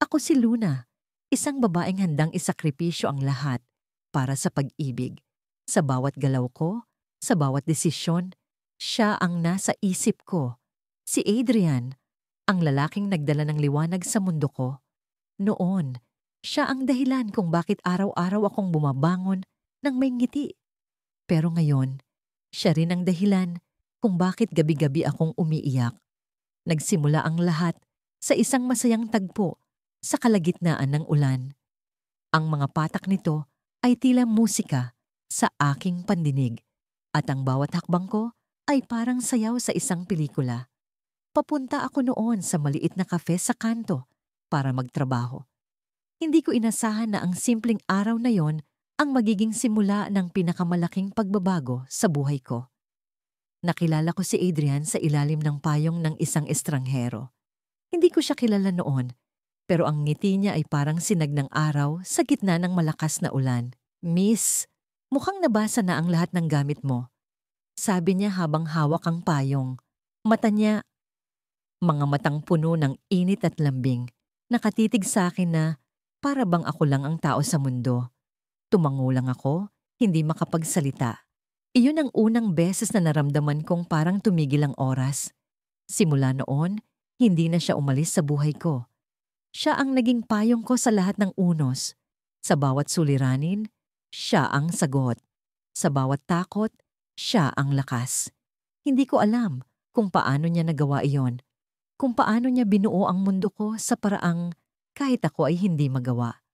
Ako si Luna, isang babaeng handang isakripisyo ang lahat para sa pag-ibig. Sa bawat galaw ko, sa bawat desisyon, siya ang nasa isip ko. Si Adrian, ang lalaking nagdala ng liwanag sa mundo ko. Noon, siya ang dahilan kung bakit araw-araw akong bumabangon ng may ngiti. Pero ngayon, siya rin ang dahilan kung bakit gabi-gabi akong umiiyak. Nagsimula ang lahat sa isang masayang tagpo sa kalagitnaan ng ulan. Ang mga patak nito ay tila musika sa aking pandinig at ang bawat hakbang ko ay parang sayaw sa isang pelikula. Papunta ako noon sa maliit na kafe sa kanto para magtrabaho. Hindi ko inasahan na ang simpleng araw na yon ang magiging simula ng pinakamalaking pagbabago sa buhay ko. Nakilala ko si Adrian sa ilalim ng payong ng isang estranghero. Hindi ko siya kilala noon, pero ang ngiti niya ay parang sinag ng araw sa gitna ng malakas na ulan. "Miss, mukhang nabasa na ang lahat ng gamit mo," sabi niya habang hawak ang payong. Mata niya, mga matang puno ng init at lambing, nakatitig sa akin na para bang ako lang ang tao sa mundo. Tumango lang ako, hindi makapagsalita. Iyon ang unang beses na naramdaman kong parang tumigil ang oras. Simula noon, hindi na siya umalis sa buhay ko. Siya ang naging payong ko sa lahat ng unos. Sa bawat suliranin, siya ang sagot. Sa bawat takot, siya ang lakas. Hindi ko alam kung paano niya nagawa iyon. Kung paano niya binuo ang mundo ko sa paraang kahit ako ay hindi magawa.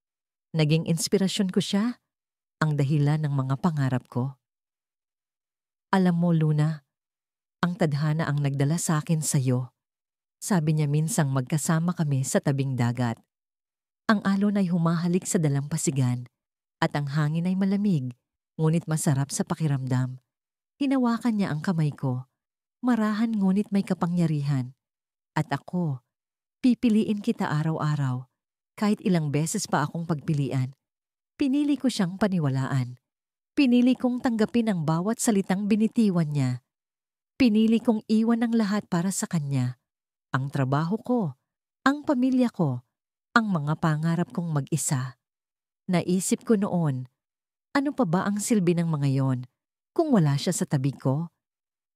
Naging inspirasyon ko siya, ang dahilan ng mga pangarap ko. "Alam mo, Luna, ang tadhana ang nagdala sa akin sa'yo," sabi niya minsang magkasama kami sa tabing dagat. Ang alon ay humahalik sa dalampasigan at ang hangin ay malamig, ngunit masarap sa pakiramdam. Hinawakan niya ang kamay ko, marahan ngunit may kapangyarihan. At ako, pipiliin kita araw-araw, kahit ilang beses pa akong pagpilian. Pinili ko siyang paniwalaan. Pinili kong tanggapin ang bawat salitang binitiwan niya. Pinili kong iwan ang lahat para sa kanya. Ang trabaho ko, ang pamilya ko, ang mga pangarap kong mag-isa. Naisip ko noon, ano pa ba ang silbi ng mga yon kung wala siya sa tabi ko?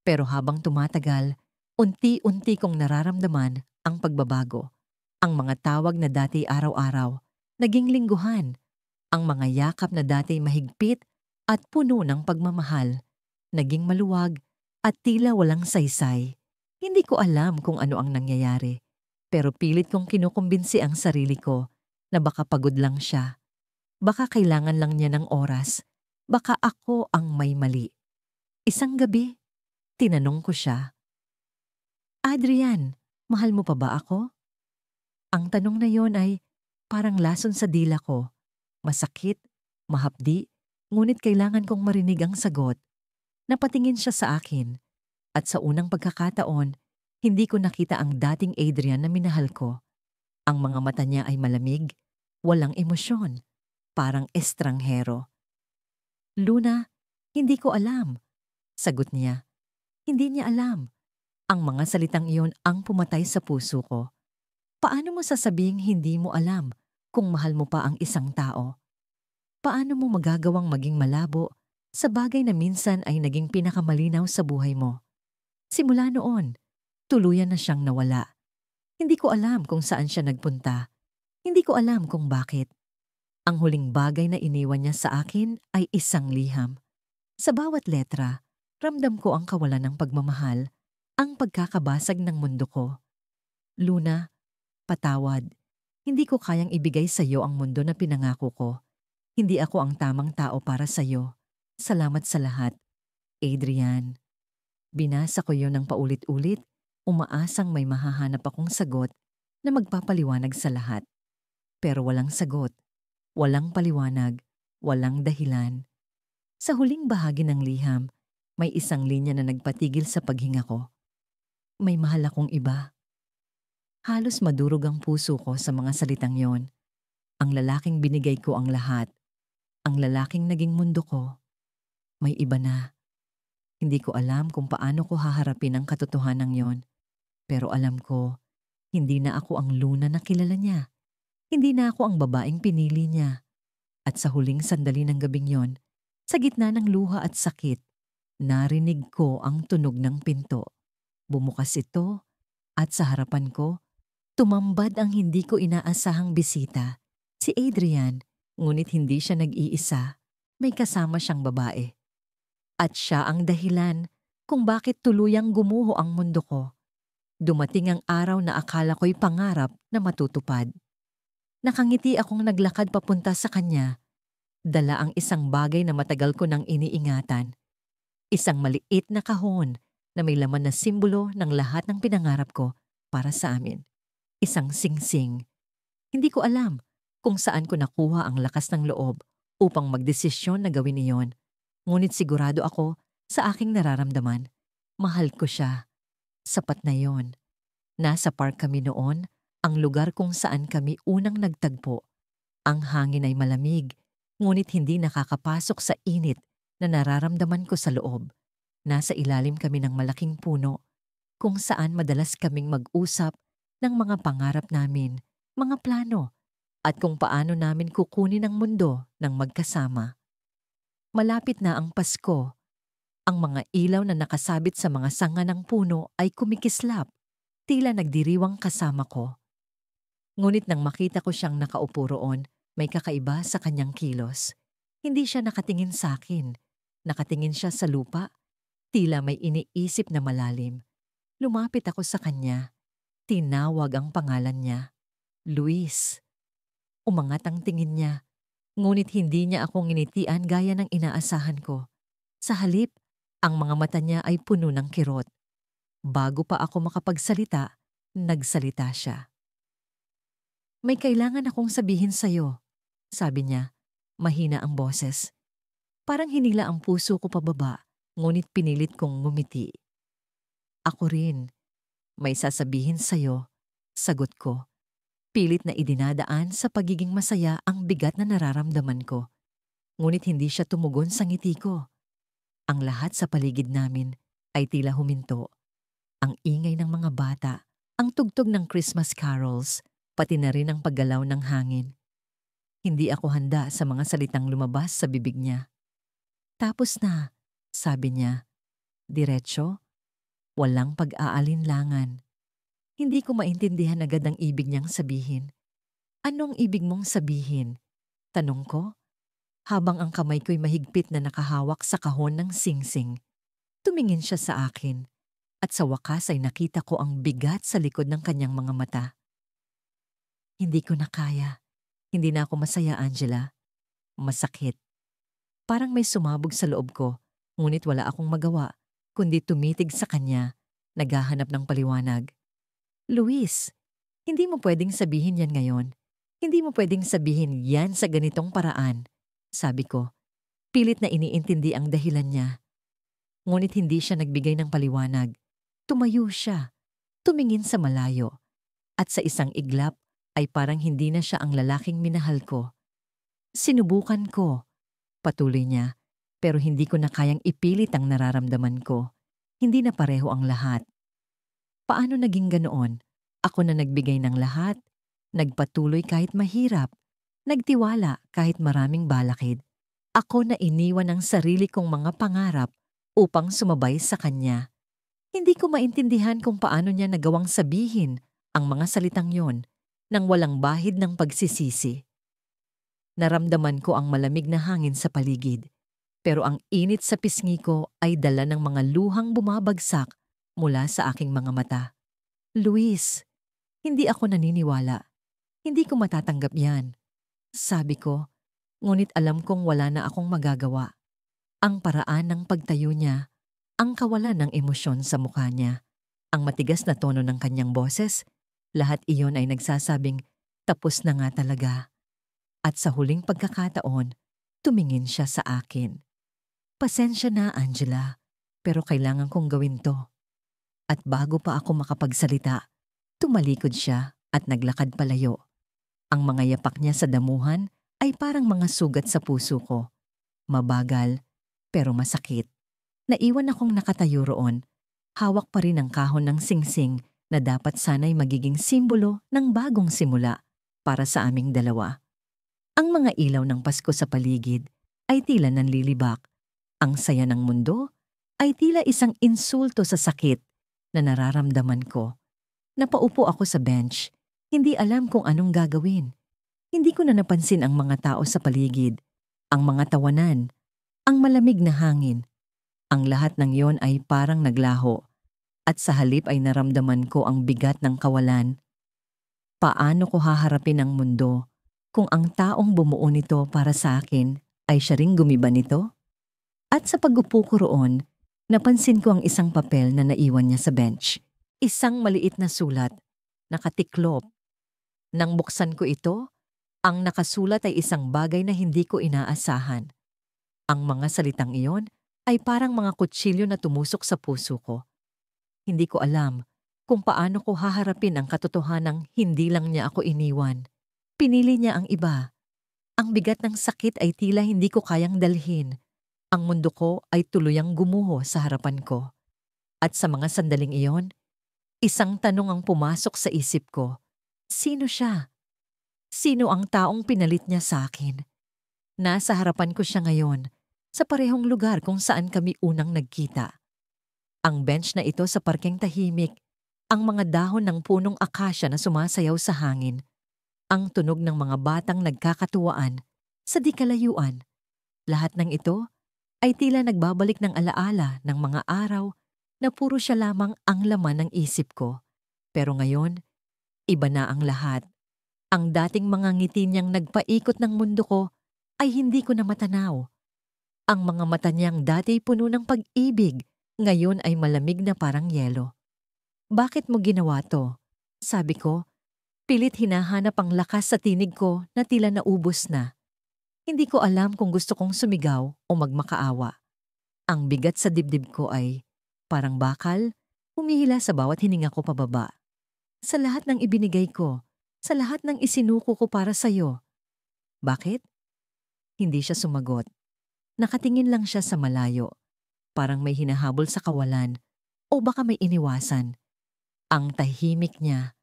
Pero habang tumatagal, unti-unti kong nararamdaman ang pagbabago. Ang mga tawag na dati araw-araw, naging lingguhan. Ang mga yakap na dati mahigpit at puno ng pagmamahal, naging maluwag at tila walang saysay. Hindi ko alam kung ano ang nangyayari, pero pilit kong kinukumbinsi ang sarili ko na baka pagod lang siya. Baka kailangan lang niya ng oras. Baka ako ang may mali. Isang gabi, tinanong ko siya, "Adrian, mahal mo pa ba ako?" Ang tanong na yon ay parang lason sa dila ko. Masakit, mahapdi, ngunit kailangan kong marinig ang sagot. Napatingin siya sa akin, at sa unang pagkakataon, hindi ko nakita ang dating Adrian na minahal ko. Ang mga mata niya ay malamig, walang emosyon, parang estranghero. "Luna, hindi ko alam," sagot niya. Hindi niya alam. Ang mga salitang iyon ang pumatay sa puso ko. Paano mo sasabing hindi mo alam kung mahal mo pa ang isang tao? Paano mo magagawang maging malabo sa bagay na minsan ay naging pinakamalinaw sa buhay mo? Simula noon, tuluyan na siyang nawala. Hindi ko alam kung saan siya nagpunta. Hindi ko alam kung bakit. Ang huling bagay na iniwan niya sa akin ay isang liham. Sa bawat letra, ramdam ko ang kawalan ng pagmamahal, ang pagkakabasag ng mundo ko. "Luna, patawad. Hindi ko kayang ibigay sa iyo ang mundo na pinangako ko. Hindi ako ang tamang tao para sa iyo. Salamat sa lahat, Adrian." Binasa ko yon ng paulit-ulit, umaasang may mahahanap akong sagot na magpapaliwanag sa lahat. Pero walang sagot, walang paliwanag, walang dahilan. Sa huling bahagi ng liham, may isang linya na nagpatigil sa paghinga ko. "May mahal akong iba." Halos madurog ang puso ko sa mga salitang yon. Ang lalaking binigay ko ang lahat. Ang lalaking naging mundo ko. May iba na. Hindi ko alam kung paano ko haharapin ang katotohanan yon. Pero alam ko, hindi na ako ang Luna na kilala niya. Hindi na ako ang babaeng pinili niya. At sa huling sandali ng gabing yon, sa gitna ng luha at sakit, narinig ko ang tunog ng pinto. Bumukas ito at sa harapan ko, tumambad ang hindi ko inaasahang bisita. Si Adrian, ngunit hindi siya nag-iisa. May kasama siyang babae. At siya ang dahilan kung bakit tuluyang gumuho ang mundo ko. Dumating ang araw na akala ko'y pangarap na matutupad. Nakangiti akong naglakad papunta sa kanya. Dala ang isang bagay na matagal ko nang iniingatan. Isang maliit na kahon na may laman na simbolo ng lahat ng pinangarap ko para sa amin. Isang singsing. Hindi ko alam kung saan ko nakuha ang lakas ng loob upang magdesisyon na gawin iyon. Ngunit sigurado ako sa aking nararamdaman. Mahal ko siya. Sapat na yon. Nasa park kami noon, ang lugar kung saan kami unang nagtagpo. Ang hangin ay malamig, ngunit hindi nakakapasok sa init na nararamdaman ko sa loob. Nasa ilalim kami ng malaking puno, kung saan madalas kaming mag-usap ng mga pangarap namin, mga plano, at kung paano namin kukunin ang mundo ng magkasama. Malapit na ang Pasko. Ang mga ilaw na nakasabit sa mga sanga ng puno ay kumikislap, tila nagdiriwang kasama ko. Ngunit nang makita ko siyang nakaupo roon, may kakaiba sa kanyang kilos. Hindi siya nakatingin sa akin. Nakatingin siya sa lupa. Tila may iniisip na malalim. Lumapit ako sa kanya. Tinawag ang pangalan niya. Luis. Umangat ang tingin niya. Ngunit hindi niya akong nginitian gaya ng inaasahan ko. Sa halip, ang mga mata niya ay puno ng kirot. Bago pa ako makapagsalita, nagsalita siya. May kailangan akong sabihin sa'yo, sabi niya. Mahina ang boses. Parang hinila ang puso ko pababa, ngunit pinilit kong ngumiti. Ako rin. May sasabihin sa'yo, sagot ko. Pilit na idinadaan sa pagiging masaya ang bigat na nararamdaman ko. Ngunit hindi siya tumugon sa ngiti ko. Ang lahat sa paligid namin ay tila huminto. Ang ingay ng mga bata, ang tugtog ng Christmas carols, pati na rin ang paggalaw ng hangin. Hindi ako handa sa mga salitang lumabas sa bibig niya. Tapos na, sabi niya. Diretso, walang pag-aalinlangan. Hindi ko maintindihan agad ang ibig niyang sabihin. Anong ibig mong sabihin? Tanong ko, habang ang kamay ko'y mahigpit na nakahawak sa kahon ng singsing. Tumingin siya sa akin, at sa wakas ay nakita ko ang bigat sa likod ng kanyang mga mata. Hindi ko na kaya. Hindi na ako masaya, Angela. Masakit. Parang may sumabog sa loob ko, ngunit wala akong magawa, kundi tumitig sa kanya, naghahanap ng paliwanag. Luis, hindi mo pwedeng sabihin yan ngayon. Hindi mo pwedeng sabihin yan sa ganitong paraan, sabi ko. Pilit na iniintindi ang dahilan niya. Ngunit hindi siya nagbigay ng paliwanag. Tumayo siya, tumingin sa malayo, at sa isang iglap ay parang hindi na siya ang lalaking minahal ko. Sinubukan ko, patuloy niya, pero hindi ko na kayang ipilit ang nararamdaman ko. Hindi na pareho ang lahat. Paano naging ganoon? Ako na nagbigay ng lahat, nagpatuloy kahit mahirap, nagtiwala kahit maraming balakid. Ako na iniwan ang sarili kong mga pangarap upang sumabay sa kanya. Hindi ko maintindihan kung paano niya nagawang sabihin ang mga salitang yon nang walang bahid ng pagsisisi. Naramdaman ko ang malamig na hangin sa paligid, pero ang init sa pisngi ko ay dala ng mga luhang bumabagsak mula sa aking mga mata. Luis, hindi ako naniniwala. Hindi ko matatanggap yan. Sabi ko, ngunit alam kong wala na akong magagawa. Ang paraan ng pagtayo niya, ang kawalan ng emosyon sa mukha niya, ang matigas na tono ng kanyang boses, lahat iyon ay nagsasabing, tapos na nga talaga. At sa huling pagkakataon, tumingin siya sa akin. Pasensya na, Angela, pero kailangan kong gawin to. At bago pa ako makapagsalita, tumalikod siya at naglakad palayo. Ang mga yapak niya sa damuhan ay parang mga sugat sa puso ko. Mabagal, pero masakit. Naiwan akong nakatayo roon. Hawak pa rin ang kahon ng singsing na dapat sana'y magiging simbolo ng bagong simula para sa aming dalawa. Ang mga ilaw ng Pasko sa paligid ay tila nanlilibak. Ang saya ng mundo ay tila isang insulto sa sakit na nararamdaman ko. Napaupo ako sa bench, hindi alam kung anong gagawin. Hindi ko na napansin ang mga tao sa paligid, ang mga tawanan, ang malamig na hangin. Ang lahat ng yon ay parang naglaho at sa halip ay naramdaman ko ang bigat ng kawalan. Paano ko haharapin ang mundo kung ang taong bumuo nito para sa akin ay siya ring gumiba nito? At sa pag-upo ko roon, napansin ko ang isang papel na naiwan niya sa bench. Isang maliit na sulat, nakatiklop. Nang buksan ko ito, ang nakasulat ay isang bagay na hindi ko inaasahan. Ang mga salitang iyon ay parang mga kutsilyo na tumusok sa puso ko. Hindi ko alam kung paano ko haharapin ang katotohanang hindi lang niya ako iniwan. Pinili niya ang iba. Ang bigat ng sakit ay tila hindi ko kayang dalhin. Ang mundo ko ay tuluyang gumuho sa harapan ko. At sa mga sandaling iyon, isang tanong ang pumasok sa isip ko. Sino siya? Sino ang taong pinalit niya sa akin? Nasa harapan ko siya ngayon, sa parehong lugar kung saan kami unang nagkita. Ang bench na ito sa parkeng tahimik, ang mga dahon ng punong akasya na sumasayaw sa hangin, ang tunog ng mga batang nagkakatuwaan sa di kalayuan. Lahat ng ito ay tila nagbabalik ng alaala ng mga araw na puro siya lamang ang laman ng isip ko. Pero ngayon, iba na ang lahat. Ang dating mga ngiti niyang nagpaikot ng mundo ko ay hindi ko na matanaw. Ang mga mata niyang dati puno ng pag-ibig, ngayon ay malamig na parang yelo. Bakit mo ginawa to? Sabi ko, pilit hinahanap ang lakas sa tinig ko na tila naubos na. Hindi ko alam kung gusto kong sumigaw o magmakaawa. Ang bigat sa dibdib ko ay parang bakal, humihila sa bawat hininga ko pababa. Sa lahat ng ibinigay ko, sa lahat ng isinuko ko para sa'yo. Bakit? Hindi siya sumagot. Nakatingin lang siya sa malayo. Parang may hinahabol sa kawalan o baka may iniwasan. Ang tahimik niya,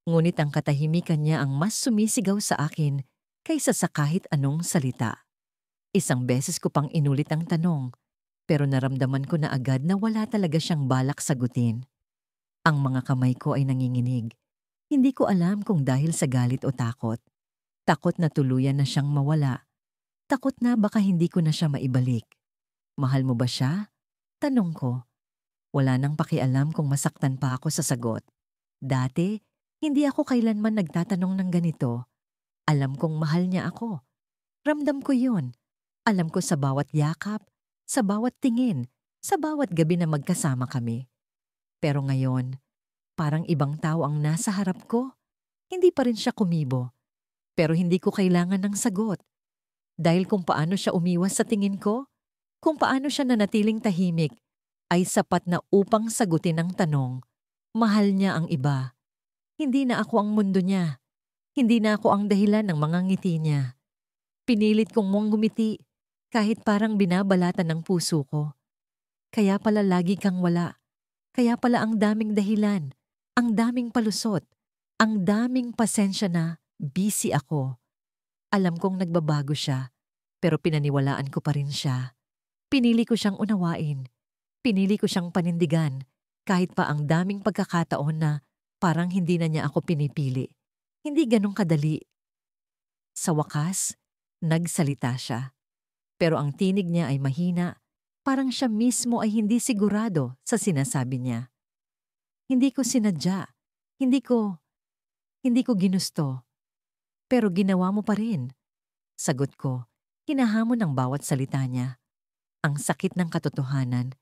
ngunit ang katahimikan niya ang mas sumisigaw sa akin kaysa sa kahit anong salita. Isang beses ko pang inulit ang tanong, pero naramdaman ko na agad na wala talaga siyang balak sagutin. Ang mga kamay ko ay nanginginig. Hindi ko alam kung dahil sa galit o takot. Takot na tuluyan na siyang mawala. Takot na baka hindi ko na siya maibalik. Mahal mo ba siya? Tanong ko. Wala nang pakialam kung masaktan pa ako sa sagot. Dati, hindi ako kailanman nagtatanong ng ganito. Alam kong mahal niya ako. Ramdam ko yun. Alam ko sa bawat yakap, sa bawat tingin, sa bawat gabi na magkasama kami. Pero ngayon, parang ibang tao ang nasa harap ko. Hindi pa rin siya kumibo. Pero hindi ko kailangan ng sagot. Dahil kung paano siya umiwas sa tingin ko, kung paano siya nanatiling tahimik, ay sapat na upang sagutin ang tanong. Mahal niya ang iba. Hindi na ako ang mundo niya. Hindi na ako ang dahilan ng mga ngiti niya. Pinilit kong mong ngumiti, kahit parang binabalatan ng puso ko. Kaya pala lagi kang wala. Kaya pala ang daming dahilan. Ang daming palusot, ang daming pasensya na busy ako. Alam kong nagbabago siya, pero pinaniwalaan ko pa rin siya. Pinili ko siyang unawain. Pinili ko siyang panindigan, kahit pa ang daming pagkakataon na parang hindi na niya ako pinipili. Hindi ganong kadali. Sa wakas, nagsalita siya. Pero ang tinig niya ay mahina, parang siya mismo ay hindi sigurado sa sinasabi niya. Hindi ko sinadya. Hindi ko ginusto. Pero ginawa mo pa rin. Sagot ko, hinahamon ang bawat salita niya. Ang sakit ng katotohanan,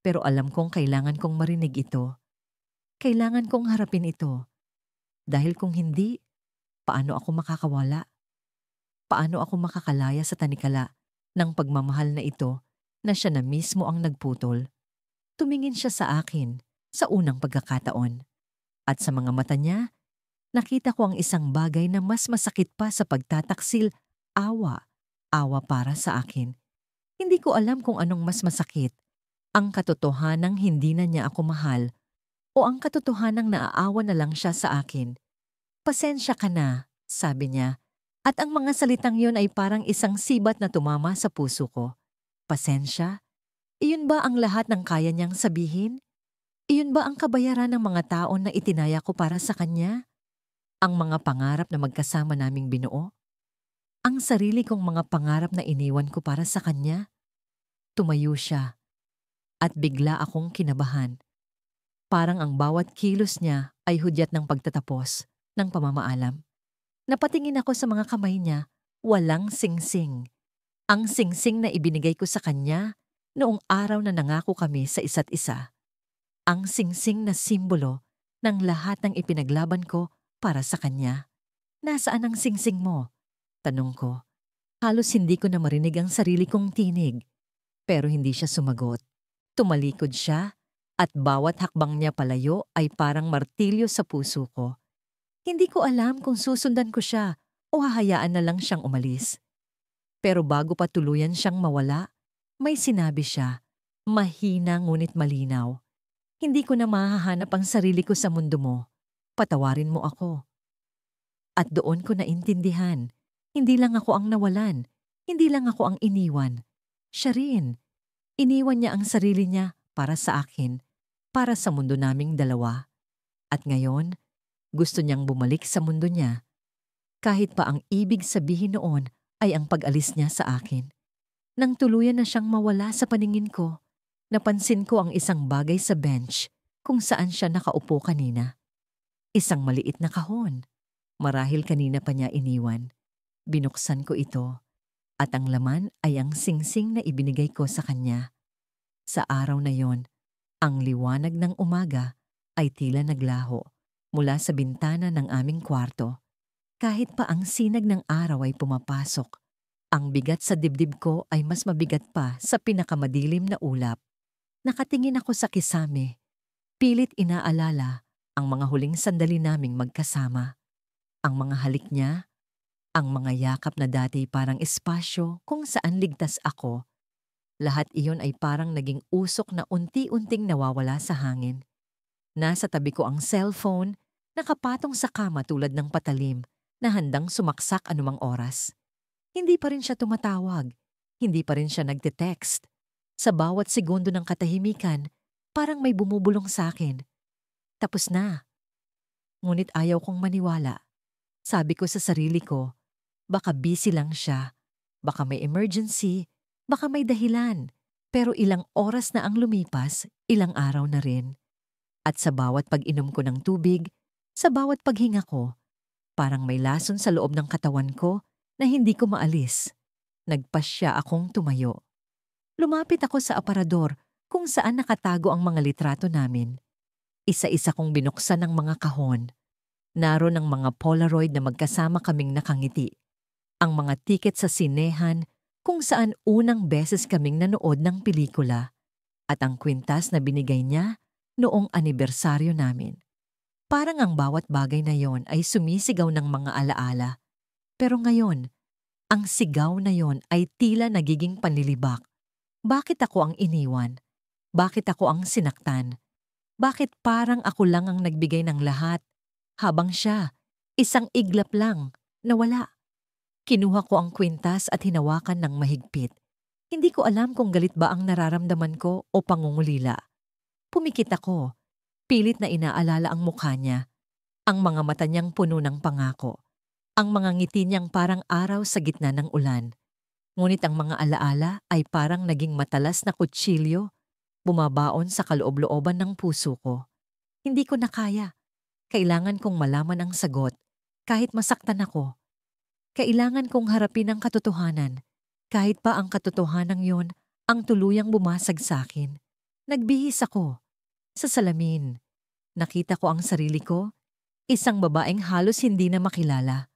pero alam kong kailangan kong marinig ito. Kailangan kong harapin ito. Dahil kung hindi, paano ako makakawala? Paano ako makakalaya sa tanikala ng pagmamahal na ito na siya na mismo ang nagputol? Tumingin siya sa akin sa unang pagkakataon. At sa mga mata niya, nakita ko ang isang bagay na mas masakit pa sa pagtataksil, awa. Awa para sa akin. Hindi ko alam kung anong mas masakit. Ang katotohanang hindi na niya ako mahal o ang katotohanang naaawa na lang siya sa akin. Pasensya ka na, sabi niya. At ang mga salitang yun ay parang isang sibat na tumama sa puso ko. Pasensya? Iyon ba ang lahat ng kaya niyang sabihin? Iyon ba ang kabayaran ng mga taon na itinaya ko para sa kanya? Ang mga pangarap na magkasama naming binuo? Ang sarili kong mga pangarap na iniwan ko para sa kanya? Tumayo siya at bigla akong kinabahan. Parang ang bawat kilos niya ay hudyat ng pagtatapos ng pamamaalam. Napatingin ako sa mga kamay niya, walang singsing. Ang singsing na ibinigay ko sa kanya noong araw na nangako kami sa isa't isa. Ang singsing na simbolo ng lahat ng ipinaglaban ko para sa kanya. Nasaan ang singsing mo? Tanong ko. Halos hindi ko na marinig ang sarili kong tinig. Pero hindi siya sumagot. Tumalikod siya at bawat hakbang niya palayo ay parang martilyo sa puso ko. Hindi ko alam kung susundan ko siya o hahayaan na lang siyang umalis. Pero bago pa tuluyan siyang mawala, may sinabi siya, mahina ngunit malinaw. Hindi ko na mahahanap ang sarili ko sa mundo mo. Patawarin mo ako. At doon ko naintindihan, hindi lang ako ang nawalan, hindi lang ako ang iniwan. Siya rin. Iniwan niya ang sarili niya para sa akin, para sa mundo naming dalawa. At ngayon, gusto niyang bumalik sa mundo niya. Kahit pa ang ibig sabihin noon ay ang pag-alis niya sa akin. Nang tuluyan na siyang mawala sa paningin ko, napansin ko ang isang bagay sa bench kung saan siya nakaupo kanina. Isang maliit na kahon. Marahil kanina pa niya iniwan. Binuksan ko ito at ang laman ay ang singsing na ibinigay ko sa kanya. Sa araw na yon, ang liwanag ng umaga ay tila naglaho mula sa bintana ng aming kwarto. Kahit pa ang sinag ng araw ay pumapasok, ang bigat sa dibdib ko ay mas mabigat pa sa pinakamadilim na ulap. Nakatingin ako sa kisame, pilit inaalala ang mga huling sandali naming magkasama. Ang mga halik niya, ang mga yakap na dati parang espasyo kung saan ligtas ako. Lahat iyon ay parang naging usok na unti-unting nawawala sa hangin. Nasa tabi ko ang cellphone, nakapatong sa kama tulad ng patalim na handang sumaksak anumang oras. Hindi pa rin siya tumatawag, hindi pa rin siya nagte-text. Sa bawat segundo ng katahimikan, parang may bumubulong sa akin. Tapos na. Ngunit ayaw kong maniwala. Sabi ko sa sarili ko, baka busy lang siya, baka may emergency, baka may dahilan. Pero ilang oras na ang lumipas, ilang araw na rin. At sa bawat pag-inom ko ng tubig, sa bawat paghinga ko, parang may lason sa loob ng katawan ko na hindi ko maalis. Nagpasya akong tumayo. Lumapit ako sa aparador kung saan nakatago ang mga litrato namin. Isa-isa kong binuksan ang mga kahon. Naroon ang mga Polaroid na magkasama kaming nakangiti. Ang mga tiket sa sinehan kung saan unang beses kaming nanood ng pelikula. At ang kwintas na binigay niya noong anibersaryo namin. Parang ang bawat bagay na yon ay sumisigaw ng mga alaala. Pero ngayon, ang sigaw na yon ay tila nagiging panlilibak. Bakit ako ang iniwan? Bakit ako ang sinaktan? Bakit parang ako lang ang nagbigay ng lahat? Habang siya, isang iglap lang, nawala. Kinuha ko ang kwintas at hinawakan ng mahigpit. Hindi ko alam kung galit ba ang nararamdaman ko o pangungulila. Pumikit ako, pilit na inaalala ang mukha niya, ang mga mata niyang puno ng pangako, ang mga ngiti niyang parang araw sa gitna ng ulan. Ngunit ang mga alaala ay parang naging matalas na kutsilyo, bumabaon sa kaloob-looban ng puso ko. Hindi ko na kaya. Kailangan kong malaman ang sagot, kahit masaktan ako. Kailangan kong harapin ang katotohanan, kahit pa ang katotohanan yon ang tuluyang bumasag sa akin. Nagbihis ako. Sa salamin, nakita ko ang sarili ko, isang babaeng halos hindi na makilala.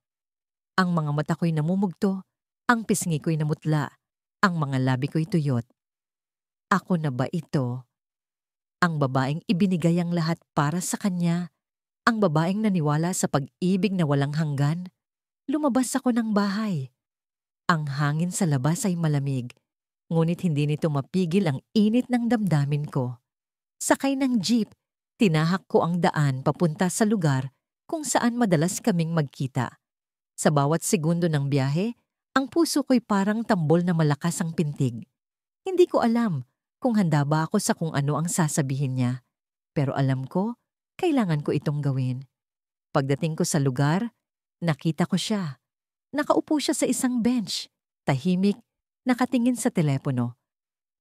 Ang mga mata ko'y namumugto, ang pisngi ko'y namutla, ang mga labi ko'y tuyot. Ako na ba ito? Ang babaeng ibinigay ang lahat para sa kanya, ang babaeng naniwala sa pag-ibig na walang hanggan. Lumabas ako ng bahay. Ang hangin sa labas ay malamig, ngunit hindi nito mapigil ang init ng damdamin ko. Sakay ng jeep, tinahak ko ang daan papunta sa lugar kung saan madalas kaming magkita. Sa bawat segundo ng biyahe, ang puso ko'y parang tambol na malakas ang pintig. Hindi ko alam kung handa ba ako sa kung ano ang sasabihin niya. Pero alam ko, kailangan ko itong gawin. Pagdating ko sa lugar, nakita ko siya. Nakaupo siya sa isang bench, tahimik, nakatingin sa telepono.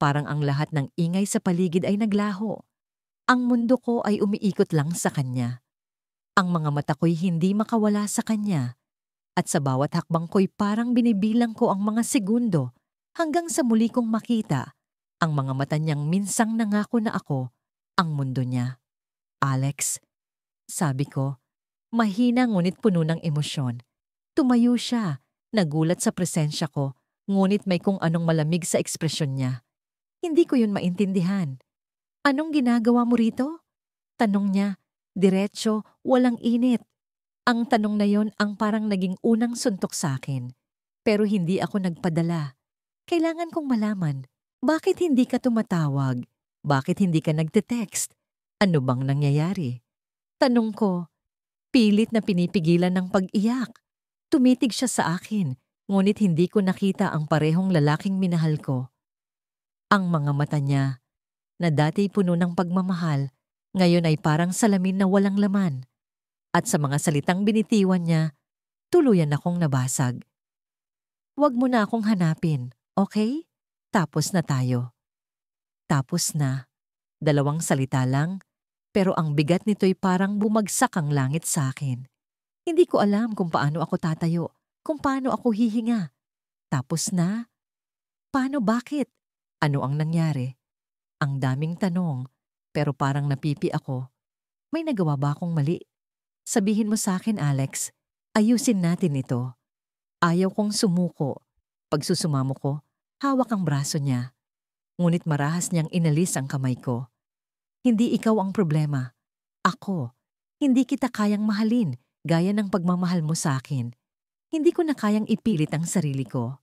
Parang ang lahat ng ingay sa paligid ay naglaho. Ang mundo ko ay umiikot lang sa kanya. Ang mga mata ko'y hindi makawala sa kanya. At sa bawat hakbang ko'y parang binibilang ko ang mga segundo hanggang sa muli kong makita ang mga mata niyang minsang nangako na ako ang mundo niya. Alex, sabi ko, mahina ngunit puno ng emosyon. Tumayo siya, nagulat sa presensya ko, ngunit may kung anong malamig sa ekspresyon niya. Hindi ko yun maintindihan. Anong ginagawa mo rito? Tanong niya, diretso, walang init. Ang tanong na yon ang parang naging unang suntok sa akin. Pero hindi ako nagpadala. Kailangan kong malaman, bakit hindi ka tumatawag? Bakit hindi ka nagte-text? Ano bang nangyayari? Tanong ko, pilit na pinipigilan ng pag-iyak. Tumitig siya sa akin, ngunit hindi ko nakita ang parehong lalaking minahal ko. Ang mga mata niya, na dati puno ng pagmamahal, ngayon ay parang salamin na walang laman. At sa mga salitang binitiwan niya, tuluyan akong nabasag. Huwag mo na akong hanapin, okay? Tapos na tayo. Tapos na. 2 salita lang, pero ang bigat nito'y parang bumagsak ang langit sa akin. Hindi ko alam kung paano ako tatayo, kung paano ako hihinga. Tapos na? Paano, bakit? Ano ang nangyari? Ang daming tanong, pero parang napipi ako. May nagawa ba akong mali? Sabihin mo sa akin, Alex, ayusin natin ito. Ayaw kong sumuko. Pag susumamo ko, hawak ang braso niya. Ngunit marahas niyang inalis ang kamay ko. Hindi ikaw ang problema. Ako. Hindi kita kayang mahalin gaya ng pagmamahal mo sa akin. Hindi ko na kayang ipilit ang sarili ko.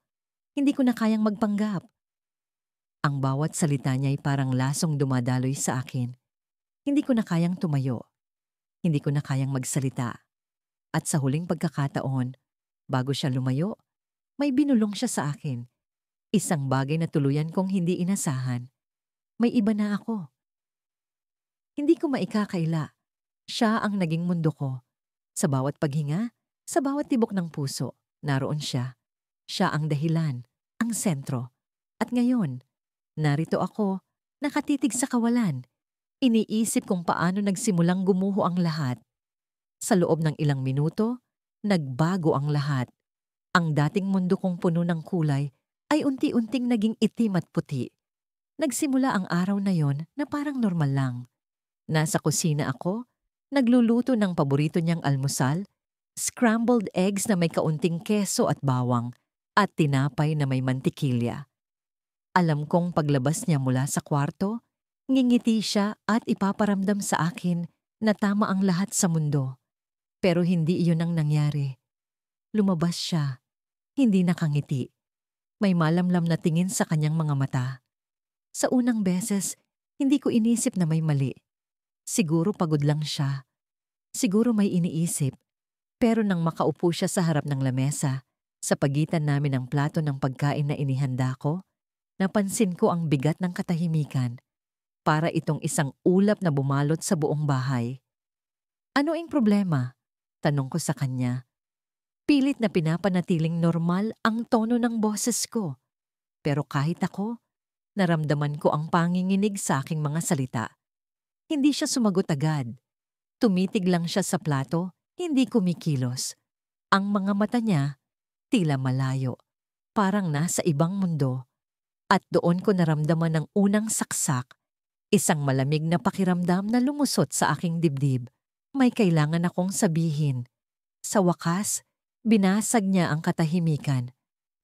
Hindi ko na kayang magpanggap. Ang bawat salita niya ay parang lasong dumadaloy sa akin. Hindi ko na kayang tumayo. Hindi ko na kayang magsalita. At sa huling pagkakataon, bago siya lumayo, may binulong siya sa akin. Isang bagay na tuluyan kong hindi inasahan. May iba na ako. Hindi ko maikakaila. Siya ang naging mundo ko. Sa bawat paghinga, sa bawat tibok ng puso, naroon siya. Siya ang dahilan, ang sentro. At ngayon, narito ako, nakatitig sa kawalan. Iniisip kung paano nagsimulang gumuho ang lahat. Sa loob ng ilang minuto, nagbago ang lahat. Ang dating mundo kong puno ng kulay ay unti-unting naging itim at puti. Nagsimula ang araw na yon na parang normal lang. Nasa kusina ako, nagluluto ng paborito niyang almusal, scrambled eggs na may kaunting keso at bawang, at tinapay na may mantikilya. Alam kong paglabas niya mula sa kwarto, ngingiti siya at ipaparamdam sa akin na tama ang lahat sa mundo. Pero hindi iyon ang nangyari. Lumabas siya, hindi nakangiti. May malamlam na tingin sa kanyang mga mata. Sa unang beses, hindi ko inisip na may mali. Siguro pagod lang siya. Siguro may iniisip. Pero nang makaupo siya sa harap ng lamesa, sa pagitan namin ng plato ng pagkain na inihanda ko, napansin ko ang bigat ng katahimikan. Para itong isang ulap na bumalot sa buong bahay. Ano ang problema? Tanong ko sa kanya. Pilit na pinapanatiling normal ang tono ng boses ko. Pero kahit ako, naramdaman ko ang panginginig sa aking mga salita. Hindi siya sumagot agad. Tumitig lang siya sa plato, hindi kumikilos. Ang mga mata niya, tila malayo, parang nasa ibang mundo. At doon ko naramdaman ang unang saksak. Isang malamig na pakiramdam na lumusot sa aking dibdib. May kailangan akong sabihin. Sa wakas, binasag niya ang katahimikan.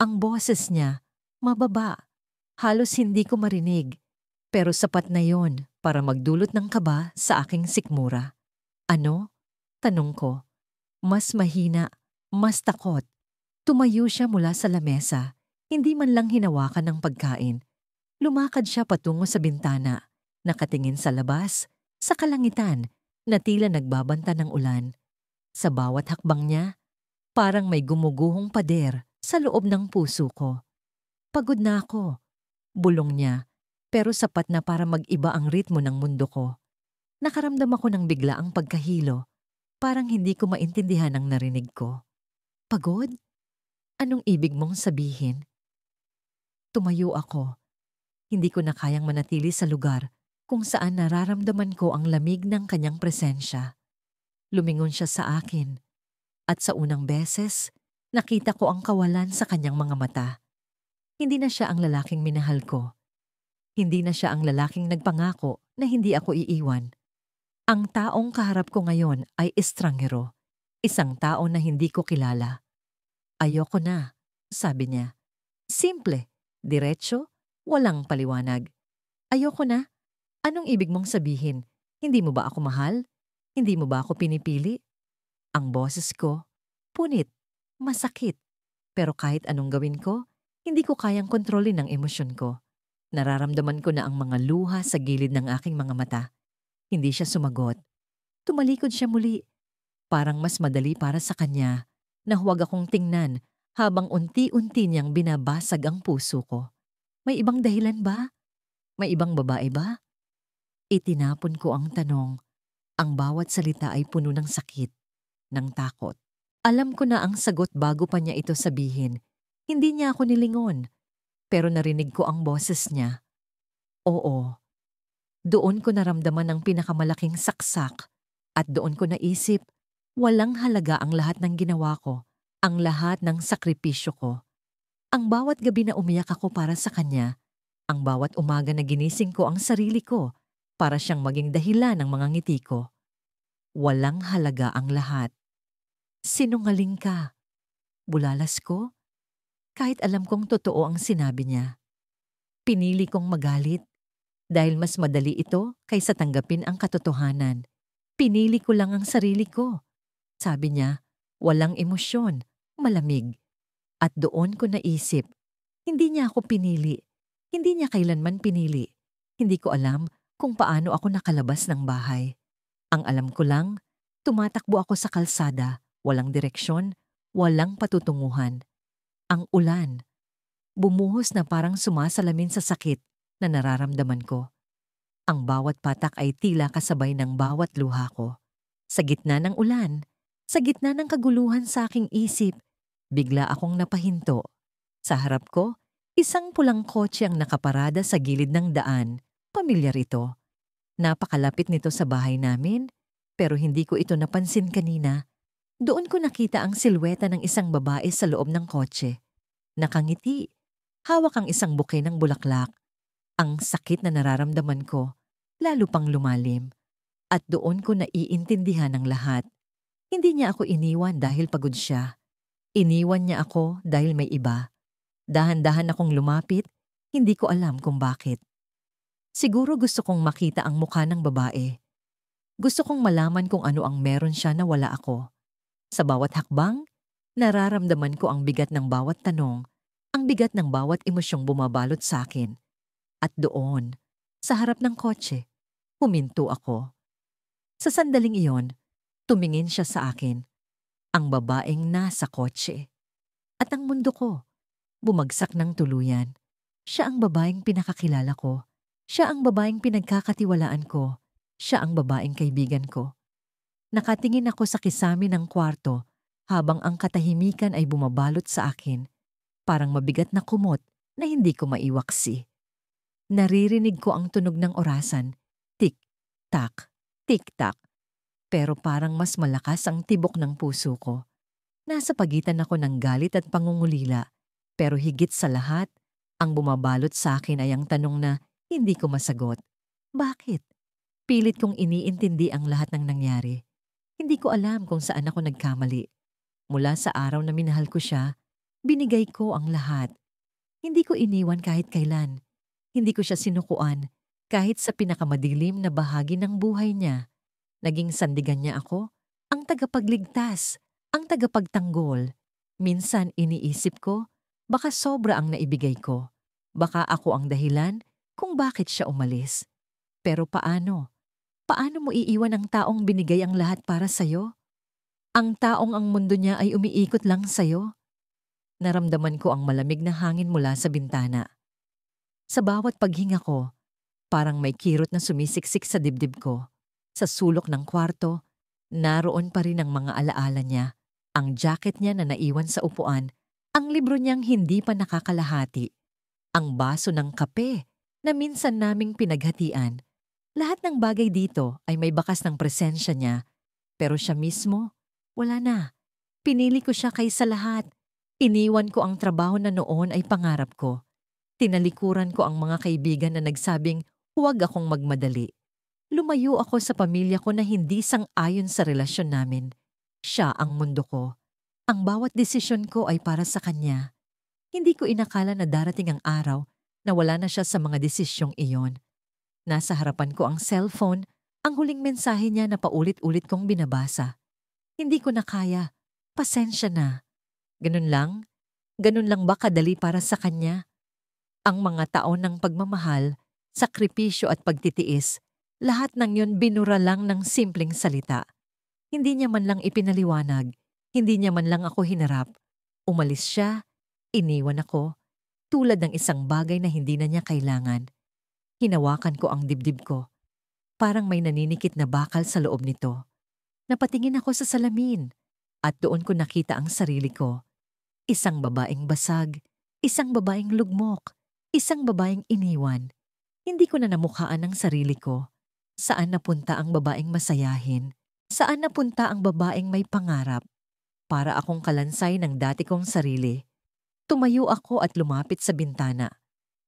Ang boses niya, mababa. Halos hindi ko marinig. Pero sapat na yon para magdulot ng kaba sa aking sikmura. Ano? Tanong ko. Mas mahina, mas takot. Tumayo siya mula sa lamesa. Hindi man lang hinawakan ng pagkain. Lumakad siya patungo sa bintana. Nakatingin sa labas, sa kalangitan, na tila nagbabanta ng ulan. Sa bawat hakbang niya, Parang may gumuguhong pader sa loob ng puso ko. Pagod na ako, bulong niya, pero sapat na para mag-iba ang ritmo ng mundo ko. Nakaramdam ako ng biglaang pagkahilo, parang hindi ko maintindihan ang narinig ko. Pagod? Anong ibig mong sabihin? Tumayo ako. Hindi ko na kayang manatili sa lugar kung saan nararamdaman ko ang lamig ng kanyang presensya. Lumingon siya sa akin at sa unang beses, nakita ko ang kawalan sa kanyang mga mata. Hindi na siya ang lalaking minahal ko. Hindi na siya ang lalaking nagpangako na hindi ako iiwan. Ang taong kaharap ko ngayon ay estranghero, isang tao na hindi ko kilala. Ayoko na, sabi niya. Simple, diretso, walang paliwanag. Ayoko na. Anong ibig mong sabihin? Hindi mo ba ako mahal? Hindi mo ba ako pinipili? Ang boses ko, punit, masakit. Pero kahit anong gawin ko, hindi ko kayang kontrolin ang emosyon ko. Nararamdaman ko na ang mga luha sa gilid ng aking mga mata. Hindi siya sumagot. Tumalikod siya muli. Parang mas madali para sa kanya na huwag akong tingnan habang unti-unti niyang binabasag ang puso ko. May ibang dahilan ba? May ibang babae ba? Itinapon ko ang tanong. Ang bawat salita ay puno ng sakit, ng takot. Alam ko na ang sagot bago pa niya ito sabihin. Hindi niya ako nilingon. Pero narinig ko ang boses niya. Oo. Doon ko naramdaman ang pinakamalaking saksak. At doon ko naisip, walang halaga ang lahat ng ginawa ko, ang lahat ng sakripisyo ko. Ang bawat gabi na umiyak ako para sa kanya, ang bawat umaga na ginising ko ang sarili ko para siyang maging dahilan ng mga ngiti ko. Walang halaga ang lahat. Sinungaling ka. Bulalas ko? Kahit alam kong totoo ang sinabi niya. Pinili kong magalit dahil mas madali ito kaysa tanggapin ang katotohanan. Pinili ko lang ang sarili ko. Sabi niya, walang emosyon, malamig. At doon ko naisip, hindi niya ako pinili. Hindi niya kailanman pinili. Hindi ko alam kung paano ako nakalabas ng bahay. Ang alam ko lang, tumatakbo ako sa kalsada, walang direksyon, walang patutunguhan. Ang ulan. Bumuhos na parang sumasalamin sa sakit na nararamdaman ko. Ang bawat patak ay tila kasabay ng bawat luha ko. Sa gitna ng ulan, sa gitna ng kaguluhan sa aking isip, bigla akong napahinto. Sa harap ko, isang pulang kotse ang nakaparada sa gilid ng daan. Pamilyar ito. Napakalapit nito sa bahay namin, pero hindi ko ito napansin kanina. Doon ko nakita ang silweta ng isang babae sa loob ng kotse. Nakangiti. Hawak ang isang buke ng bulaklak. Ang sakit na nararamdaman ko, lalo pang lumalim. At doon ko naiintindihan ang lahat. Hindi niya ako iniwan dahil pagod siya. Iniwan niya ako dahil may iba. Dahan-dahan akong lumapit, hindi ko alam kung bakit. Siguro gusto kong makita ang mukha ng babae. Gusto kong malaman kung ano ang meron siya na wala ako. Sa bawat hakbang, nararamdaman ko ang bigat ng bawat tanong, ang bigat ng bawat emosyong bumabalot sa akin. At doon, sa harap ng kotse, huminto ako. Sa sandaling iyon, tumingin siya sa akin, ang babaeng nasa kotse. At ang mundo ko, bumagsak ng tuluyan. Siya ang babaeng pinakakilala ko. Siya ang babaeng pinagkakatiwalaan ko. Siya ang babaeng kaibigan ko. Nakatingin ako sa kisame ng kwarto habang ang katahimikan ay bumabalot sa akin. Parang mabigat na kumot na hindi ko maiwaksi. Naririnig ko ang tunog ng orasan. Tik-tak, tik-tak. Pero parang mas malakas ang tibok ng puso ko. Nasa pagitan ako ng galit at pangungulila. Pero higit sa lahat, ang bumabalot sa akin ay ang tanong na hindi ko masagot. Bakit? Pilit kong iniintindi ang lahat ng nangyari. Hindi ko alam kung saan ako nagkamali. Mula sa araw na minahal ko siya, binigay ko ang lahat. Hindi ko iniwan kahit kailan. Hindi ko siya sinukuan kahit sa pinakamadilim na bahagi ng buhay niya. Naging sandigan niya ako, ang tagapagligtas, ang tagapagtanggol. Minsan iniisip ko, baka sobra ang naibigay ko. Baka ako ang dahilan kung bakit siya umalis. Pero paano? Paano mo iiwan ang taong binigay ang lahat para sa'yo? Ang taong ang mundo niya ay umiikot lang sa'yo. Naramdaman ko ang malamig na hangin mula sa bintana. Sa bawat paghinga ko, parang may kirot na sumisiksik sa dibdib ko. Sa sulok ng kwarto, naroon pa rin ang mga alaala niya. Ang jacket niya na naiwan sa upuan, ang libro niyang hindi pa nakakalahati, ang baso ng kape na minsan naming pinaghatian. Lahat ng bagay dito ay may bakas ng presensya niya, pero siya mismo, wala na. Pinili ko siya kaysa lahat. Iniwan ko ang trabaho na noon ay pangarap ko. Tinalikuran ko ang mga kaibigan na nagsabing huwag akong magmadali. Lumayo ako sa pamilya ko na hindi sang-ayon sa relasyon namin. Siya ang mundo ko. Ang bawat desisyon ko ay para sa kanya. Hindi ko inakala na darating ang araw na wala na siya sa mga desisyong iyon. Nasa harapan ko ang cellphone, ang huling mensahe niya na paulit-ulit kong binabasa. Hindi ko na kaya. Pasensya na. Ganun lang? Ganun lang ba kadali para sa kanya? Ang mga taon ng pagmamahal, sakripisyo at pagtitiis, lahat ng yun binura lang ng simpleng salita. Hindi niya man lang ipinaliwanag, hindi niya man lang ako hinarap. Umalis siya, iniwan ako, tulad ng isang bagay na hindi na niya kailangan. Hinawakan ko ang dibdib ko. Parang may naninikit na bakal sa loob nito. Napatingin ako sa salamin at doon ko nakita ang sarili ko. Isang babaeng basag, isang babaeng lugmok, isang babaeng iniwan. Hindi ko na namukhaan ang sarili ko. Saan napunta ang babaeng masayahin? Saan napunta ang babaeng may pangarap? Para akong kalansay ng dati kong sarili. Tumayo ako at lumapit sa bintana.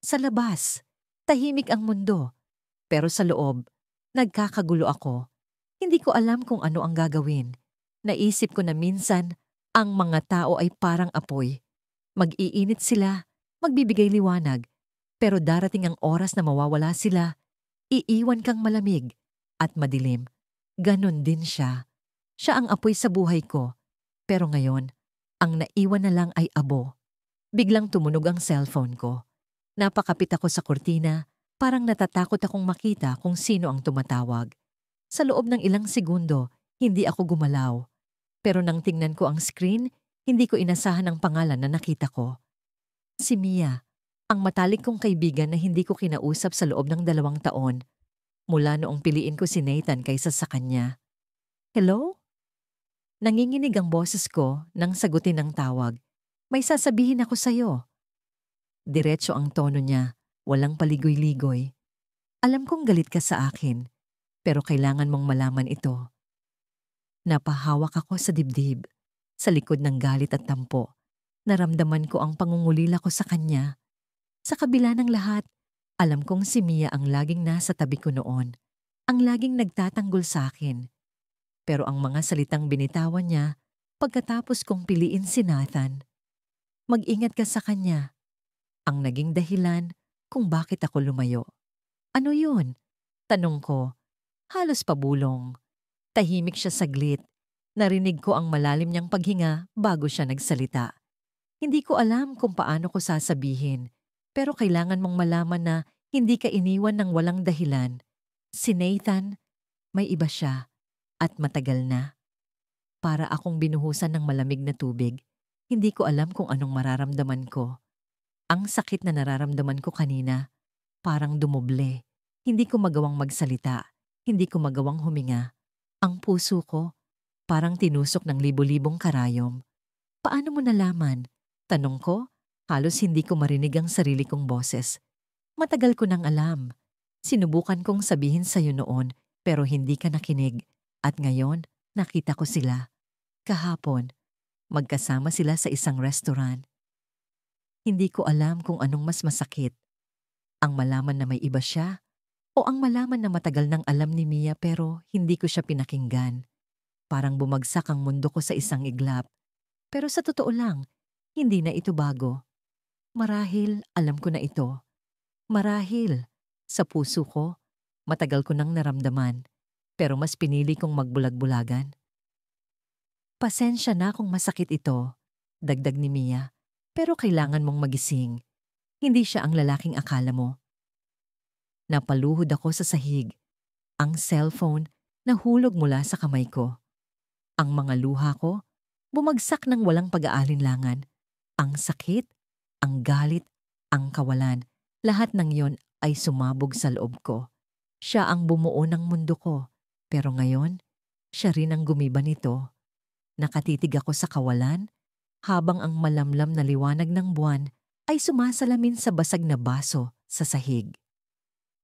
Sa labas, tahimik ang mundo. Pero sa loob, nagkakagulo ako. Hindi ko alam kung ano ang gagawin. Naisip ko na minsan, ang mga tao ay parang apoy. Mag-iinit sila, magbibigay liwanag. Pero darating ang oras na mawawala sila, iiwan kang malamig at madilim. Ganon din siya. Siya ang apoy sa buhay ko. Pero ngayon, ang naiwan na lang ay abo. Biglang tumunog ang cellphone ko. Napakapit ako sa kurtina, parang natatakot akong makita kung sino ang tumatawag. Sa loob ng ilang segundo, hindi ako gumalaw. Pero nang tingnan ko ang screen, hindi ko inasahan ang pangalan na nakita ko. Si Mia, ang matalik kong kaibigan na hindi ko kinausap sa loob ng 2 taon. Mula noong piliin ko si Nathan kaysa sa kanya. Hello? Nanginginig ang boses ko nang sagutin ang tawag. May sasabihin ako sa'yo. Diretso ang tono niya, walang paligoy-ligoy. Alam kong galit ka sa akin, pero kailangan mong malaman ito. Napahawak ako sa dibdib, sa likod ng galit at tampo. Naramdaman ko ang pangungulila ko sa kanya. Sa kabila ng lahat, alam kong si Mia ang laging nasa tabi ko noon, ang laging nagtatanggol sa akin. Pero ang mga salitang binitawan niya pagkatapos kong piliin si Nathan. Mag-ingat ka sa kanya. Ang naging dahilan kung bakit ako lumayo. Ano yun? Tanong ko. Halos pabulong. Tahimik siya saglit. Narinig ko ang malalim niyang paghinga bago siya nagsalita. Hindi ko alam kung paano ko sasabihin, pero kailangan mong malaman na hindi ka iniwan ng walang dahilan. Si Nathan, may iba siya, at matagal na. Para akong binuhusan ng malamig na tubig, hindi ko alam kung anong mararamdaman ko. Ang sakit na nararamdaman ko kanina, parang dumoble. Hindi ko magawang magsalita, hindi ko magawang huminga. Ang puso ko, parang tinusok ng libo-libong karayom. Paano mo nalaman? Tanong ko, halos hindi ko marinig ang sarili kong boses. Matagal ko nang alam. Sinubukan kong sabihin sa'yo noon, pero hindi ka nakinig. At ngayon, nakita ko sila. Kahapon, magkasama sila sa isang restaurant. Hindi ko alam kung anong mas masakit. Ang malaman na may iba siya, o ang malaman na matagal nang alam ni Mia pero hindi ko siya pinakinggan. Parang bumagsak ang mundo ko sa isang iglap. Pero sa totoo lang, hindi na ito bago. Marahil alam ko na ito. Marahil, sa puso ko, matagal ko nang naramdaman, pero mas pinili kong magbulag-bulagan. Pasensya na kung masakit ito, dagdag ni Mia, pero kailangan mong magising. Hindi siya ang lalaking akala mo. Napaluhod ako sa sahig. Ang cellphone nahulog mula sa kamay ko. Ang mga luha ko, bumagsak ng walang pag-aalinlangan. Ang sakit, ang galit, ang kawalan, lahat ng yon ay sumabog sa loob ko. Siya ang bumuo ng mundo ko, pero ngayon, siya rin ang gumiba nito. Nakatitig ako sa kawalan, habang ang malamlam na liwanag ng buwan ay sumasalamin sa basag na baso sa sahig.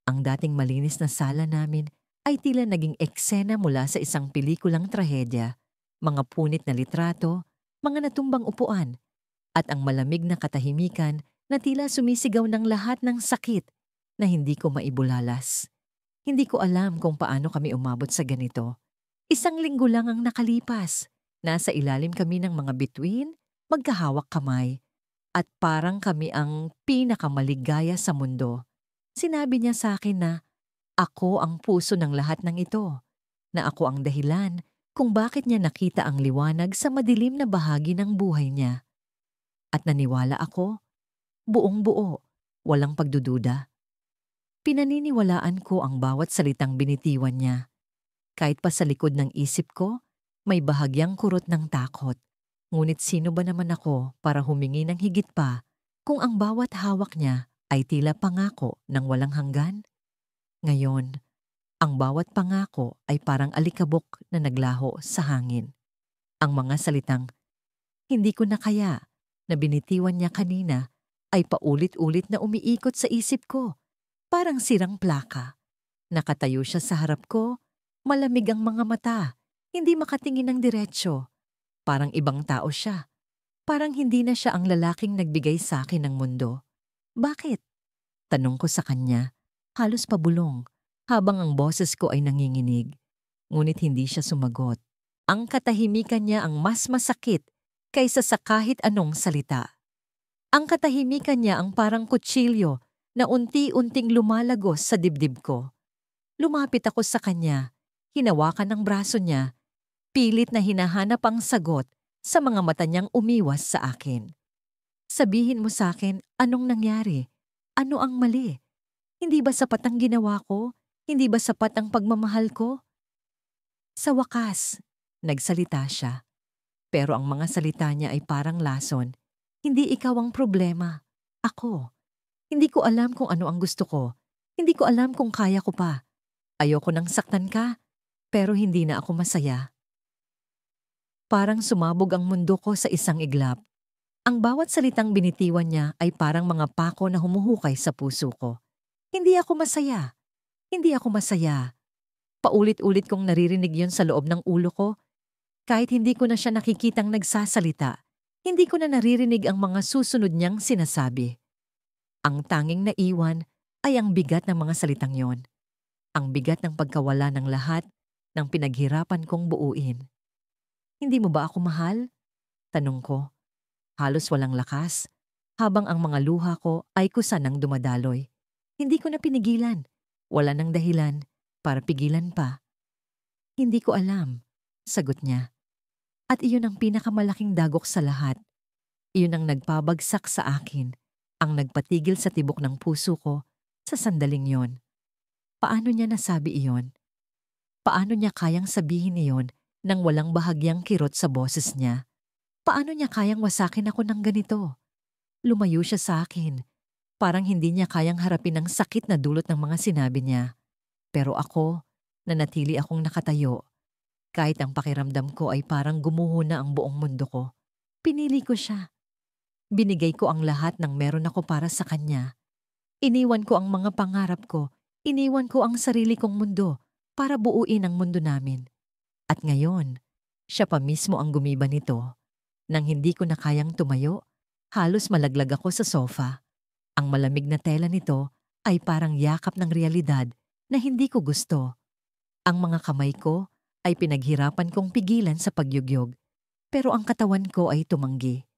Ang dating malinis na sala namin ay tila naging eksena mula sa isang pelikulang trahedya, mga punit na litrato, mga natumbang upuan, at ang malamig na katahimikan na tila sumisigaw ng lahat ng sakit na hindi ko maibulalas. Hindi ko alam kung paano kami umabot sa ganito. Isang linggo lang ang nakalipas. Nasa ilalim kami ng mga bituin, magkahawak kamay, at parang kami ang pinakamaligaya sa mundo. Sinabi niya sa akin na ako ang puso ng lahat ng ito, na ako ang dahilan kung bakit niya nakita ang liwanag sa madilim na bahagi ng buhay niya. At naniwala ako, buong buo, walang pagdududa. Pinaniniwalaan ko ang bawat salitang binitiwan niya. Kahit pa sa likod ng isip ko, may bahagyang kurot ng takot. Ngunit sino ba naman ako para humingi ng higit pa kung ang bawat hawak niya ay tila pangako ng walang hanggan? Ngayon, ang bawat pangako ay parang alikabok na naglaho sa hangin. Ang mga salitang, "Hindi ko na kaya," na binitiwan niya kanina ay paulit-ulit na umiikot sa isip ko. Parang sirang plaka. Nakatayo siya sa harap ko, malamig ang mga mata, hindi makatingin ng diretsyo. Parang ibang tao siya. Parang hindi na siya ang lalaking nagbigay sa akin ng mundo. Bakit? Tanong ko sa kanya, halos pabulong, habang ang boses ko ay nanginginig. Ngunit hindi siya sumagot. Ang katahimikan niya ang mas masakit kaysa sa kahit anong salita. Ang katahimikan niya ang parang kutsilyo na unti-unting lumalagos sa dibdib ko. Lumapit ako sa kanya, hinawakan ng braso niya, pilit na hinahanap ang sagot sa mga mata niyang umiwas sa akin. Sabihin mo sa akin, anong nangyari? Ano ang mali? Hindi ba sapat ang ginawa ko? Hindi ba sapat ang pagmamahal ko? Sa wakas, nagsalita siya. Pero ang mga salita niya ay parang lason. Hindi ikaw ang problema. Ako. Hindi ko alam kung ano ang gusto ko. Hindi ko alam kung kaya ko pa. Ayoko nang saktan ka, pero hindi na ako masaya. Parang sumabog ang mundo ko sa isang iglap. Ang bawat salitang binitiwan niya ay parang mga pako na humuhukay sa puso ko. Hindi ako masaya. Hindi ako masaya. Paulit-ulit kong naririnig yon sa loob ng ulo ko. Kahit hindi ko na siya nakikitang nagsasalita, hindi ko na naririnig ang mga susunod niyang sinasabi. Ang tanging naiwan ay ang bigat ng mga salitang yon. Ang bigat ng pagkawala ng lahat ng pinaghirapan kong buuin. Hindi mo ba ako mahal? Tanong ko. Halos walang lakas, habang ang mga luha ko ay kusa ng dumadaloy. Hindi ko na pinigilan. Wala nang dahilan para pigilan pa. Hindi ko alam, sagot niya. At iyon ang pinakamalaking dagok sa lahat. Iyon ang nagpabagsak sa akin, ang nagpatigil sa tibok ng puso ko sa sandaling yon. Paano niya nasabi iyon? Paano niya kayang sabihin iyon nang walang bahagyang kirot sa boses niya? Paano niya kayang wasakin ako ng ganito? Lumayo siya sa akin. Parang hindi niya kayang harapin ang sakit na dulot ng mga sinabi niya. Pero ako, nanatili akong nakatayo. Kahit ang pakiramdam ko ay parang gumuho na ang buong mundo ko. Pinili ko siya. Binigay ko ang lahat ng meron ako para sa kanya. Iniwan ko ang mga pangarap ko. Iniwan ko ang sarili kong mundo para buuin ang mundo namin. At ngayon, siya pa mismo ang gumiba nito. Nang hindi ko na kayang tumayo, halos malaglag ako sa sofa. Ang malamig na tela nito ay parang yakap ng realidad na hindi ko gusto. Ang mga kamay ko ay pinaghirapan kong pigilan sa pagyugyog, pero ang katawan ko ay tumanggi.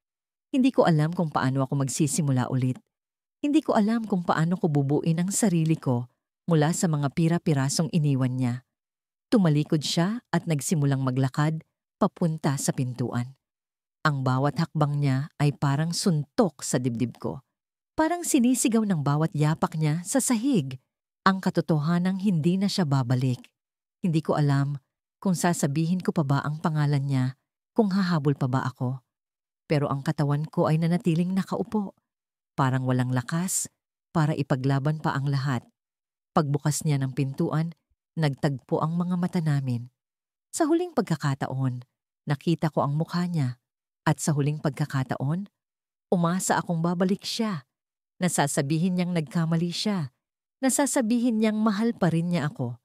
Hindi ko alam kung paano ako magsisimula ulit. Hindi ko alam kung paano ko bubuin ang sarili ko mula sa mga pira-pirasong iniwan niya. Tumalikod siya at nagsimulang maglakad papunta sa pintuan. Ang bawat hakbang niya ay parang suntok sa dibdib ko. Parang sinisigaw ng bawat yapak niya sa sahig ang katotohanang hindi na siya babalik. Hindi ko alam kung sasabihin ko pa ba ang pangalan niya, kung hahabol pa ba ako. Pero ang katawan ko ay nanatiling nakaupo, parang walang lakas, para ipaglaban pa ang lahat. Pagbukas niya ng pintuan, nagtagpo ang mga mata namin. Sa huling pagkakataon, nakita ko ang mukha niya. At sa huling pagkakataon, umasa akong babalik siya. Nasasabihin niyang nagkamali siya. Nasasabihin niyang mahal pa rin niya ako.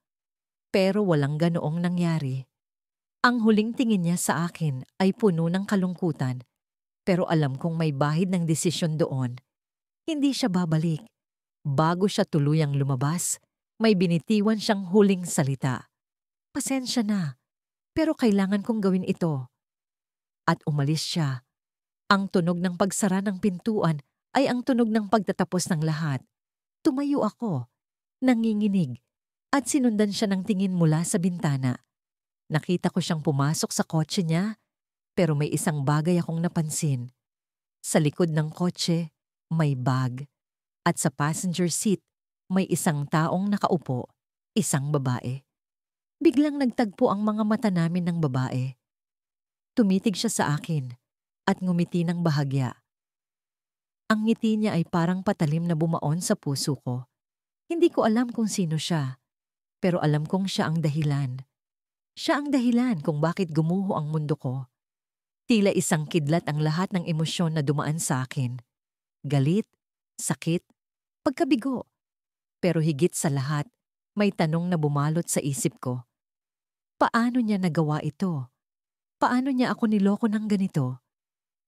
Pero walang ganoong nangyari. Ang huling tingin niya sa akin ay puno ng kalungkutan. Pero alam kong may bahid ng desisyon doon. Hindi siya babalik. Bago siya tuluyang lumabas, may binitiwan siyang huling salita. Pasensya na, pero kailangan kong gawin ito. At umalis siya. Ang tunog ng pagsara ng pintuan ay ang tunog ng pagtatapos ng lahat. Tumayo ako, nanginginig, at sinundan siya ng tingin mula sa bintana. Nakita ko siyang pumasok sa kotse niya, pero may isang bagay akong napansin. Sa likod ng kotse, may bag. At sa passenger seat, may isang taong nakaupo, isang babae. Biglang nagtagpo ang mga mata namin ng babae. Tumitig siya sa akin at ngumiti ng bahagya. Ang ngiti niya ay parang patalim na bumaon sa puso ko. Hindi ko alam kung sino siya, pero alam kong siya ang dahilan. Siya ang dahilan kung bakit gumuho ang mundo ko. Tila isang kidlat ang lahat ng emosyon na dumaan sa akin. Galit, sakit, pagkabigo. Pero higit sa lahat, may tanong na bumalot sa isip ko. Paano niya nagawa ito? Paano niya ako niloko ng ganito?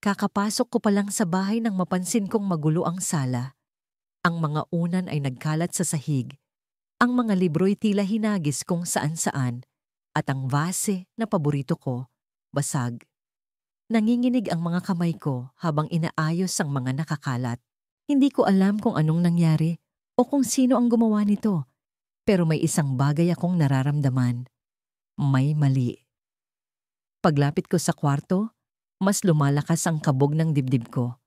Kakapasok ko pa lang sa bahay nang mapansin kong magulo ang sala. Ang mga unan ay nagkalat sa sahig. Ang mga libro'y tila hinagis kung saan-saan. At ang vase na paborito ko, basag. Nanginginig ang mga kamay ko habang inaayos ang mga nakakalat. Hindi ko alam kung anong nangyari o kung sino ang gumawa nito. Pero may isang bagay akong nararamdaman. May mali. Paglapit ko sa kwarto, mas lumalakas ang kabog ng dibdib ko.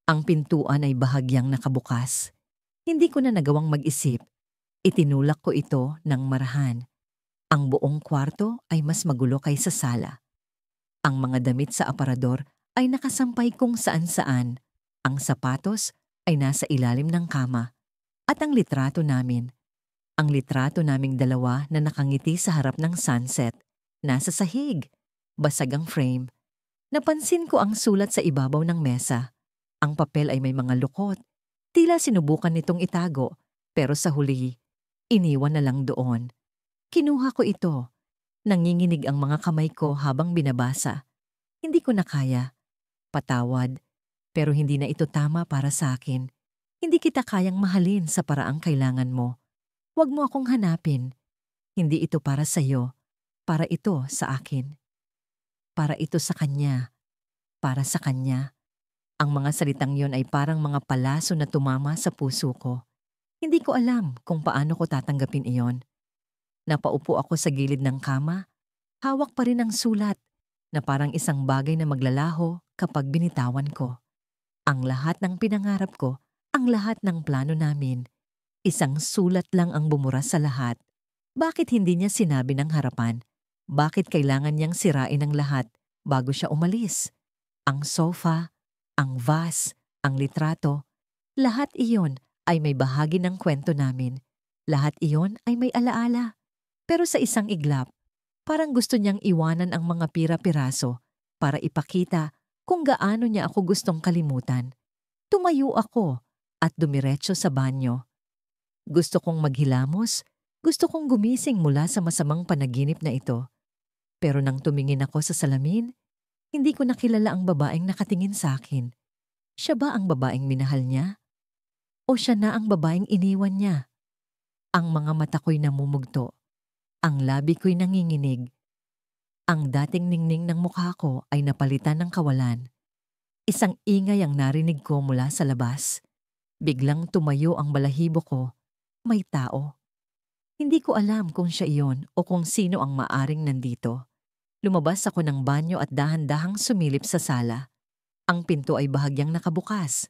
Ang pintuan ay bahagyang nakabukas. Hindi ko na nagawang mag-isip. Itinulak ko ito ng marahan. Ang buong kwarto ay mas magulo kaysa sala. Ang mga damit sa aparador ay nakasampay kung saan-saan. Ang sapatos ay nasa ilalim ng kama. At ang litrato namin. Ang litrato naming dalawa na nakangiti sa harap ng sunset. Nasa sahig. Basag ang frame. Napansin ko ang sulat sa ibabaw ng mesa. Ang papel ay may mga lukot. Tila sinubukan nitong itago, pero sa huli, iniwan na lang doon. Kinuha ko ito. Nanginginig ang mga kamay ko habang binabasa. Hindi ko na kaya. Patawad, pero hindi na ito tama para sa akin. Hindi kita kayang mahalin sa paraang kailangan mo. Huwag mo akong hanapin. Hindi ito para sa'yo. Para ito sa akin. Para ito sa kanya. Para sa kanya. Ang mga salitang yon ay parang mga palaso na tumama sa puso ko. Hindi ko alam kung paano ko tatanggapin iyon. Napaupo ako sa gilid ng kama. Hawak pa rin ang sulat na parang isang bagay na maglalaho kapag binitawan ko. Ang lahat ng pinangarap ko, ang lahat ng plano namin. Isang sulat lang ang bumura sa lahat. Bakit hindi niya sinabi ng harapan? Bakit kailangan niyang sirain ang lahat bago siya umalis? Ang sofa, ang vase, ang litrato, lahat iyon ay may bahagi ng kwento namin. Lahat iyon ay may alaala. Pero sa isang iglap, parang gusto niyang iwanan ang mga pira-piraso para ipakita kung gaano niya ako gustong kalimutan. Tumayo ako at dumiretso sa banyo. Gusto kong maghilamos, gusto kong gumising mula sa masamang panaginip na ito. Pero nang tumingin ako sa salamin, hindi ko nakilala ang babaeng nakatingin sa akin. Siya ba ang babaeng minahal niya? O siya na ang babaeng iniwan niya? Ang mga mata ko'y namumugto. Ang labi ko'y nanginginig. Ang dating ningning ng mukha ko ay napalitan ng kawalan. Isang ingay ang narinig ko mula sa labas. Biglang tumayo ang balahibo ko. May tao. Hindi ko alam kung siya iyon o kung sino ang maaring nandito. Lumabas ako ng banyo at dahan-dahang sumilip sa sala. Ang pinto ay bahagyang nakabukas.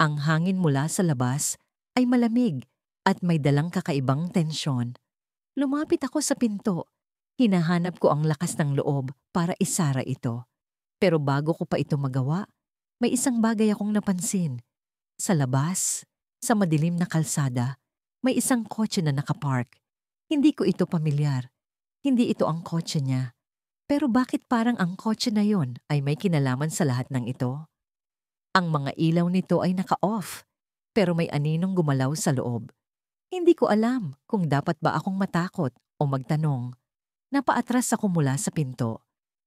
Ang hangin mula sa labas ay malamig at may dalang kakaibang tensyon. Lumapit ako sa pinto. Hinahanap ko ang lakas ng loob para isara ito. Pero bago ko pa ito magawa, may isang bagay akong napansin. Sa labas, sa madilim na kalsada, may isang kotse na nakapark. Hindi ko ito pamilyar. Hindi ito ang kotse niya. Pero bakit parang ang kotse na yon ay may kinalaman sa lahat ng ito? Ang mga ilaw nito ay naka-off, pero may aninong gumalaw sa loob. Hindi ko alam kung dapat ba akong matakot o magtanong. Napaatras ako mula sa pinto,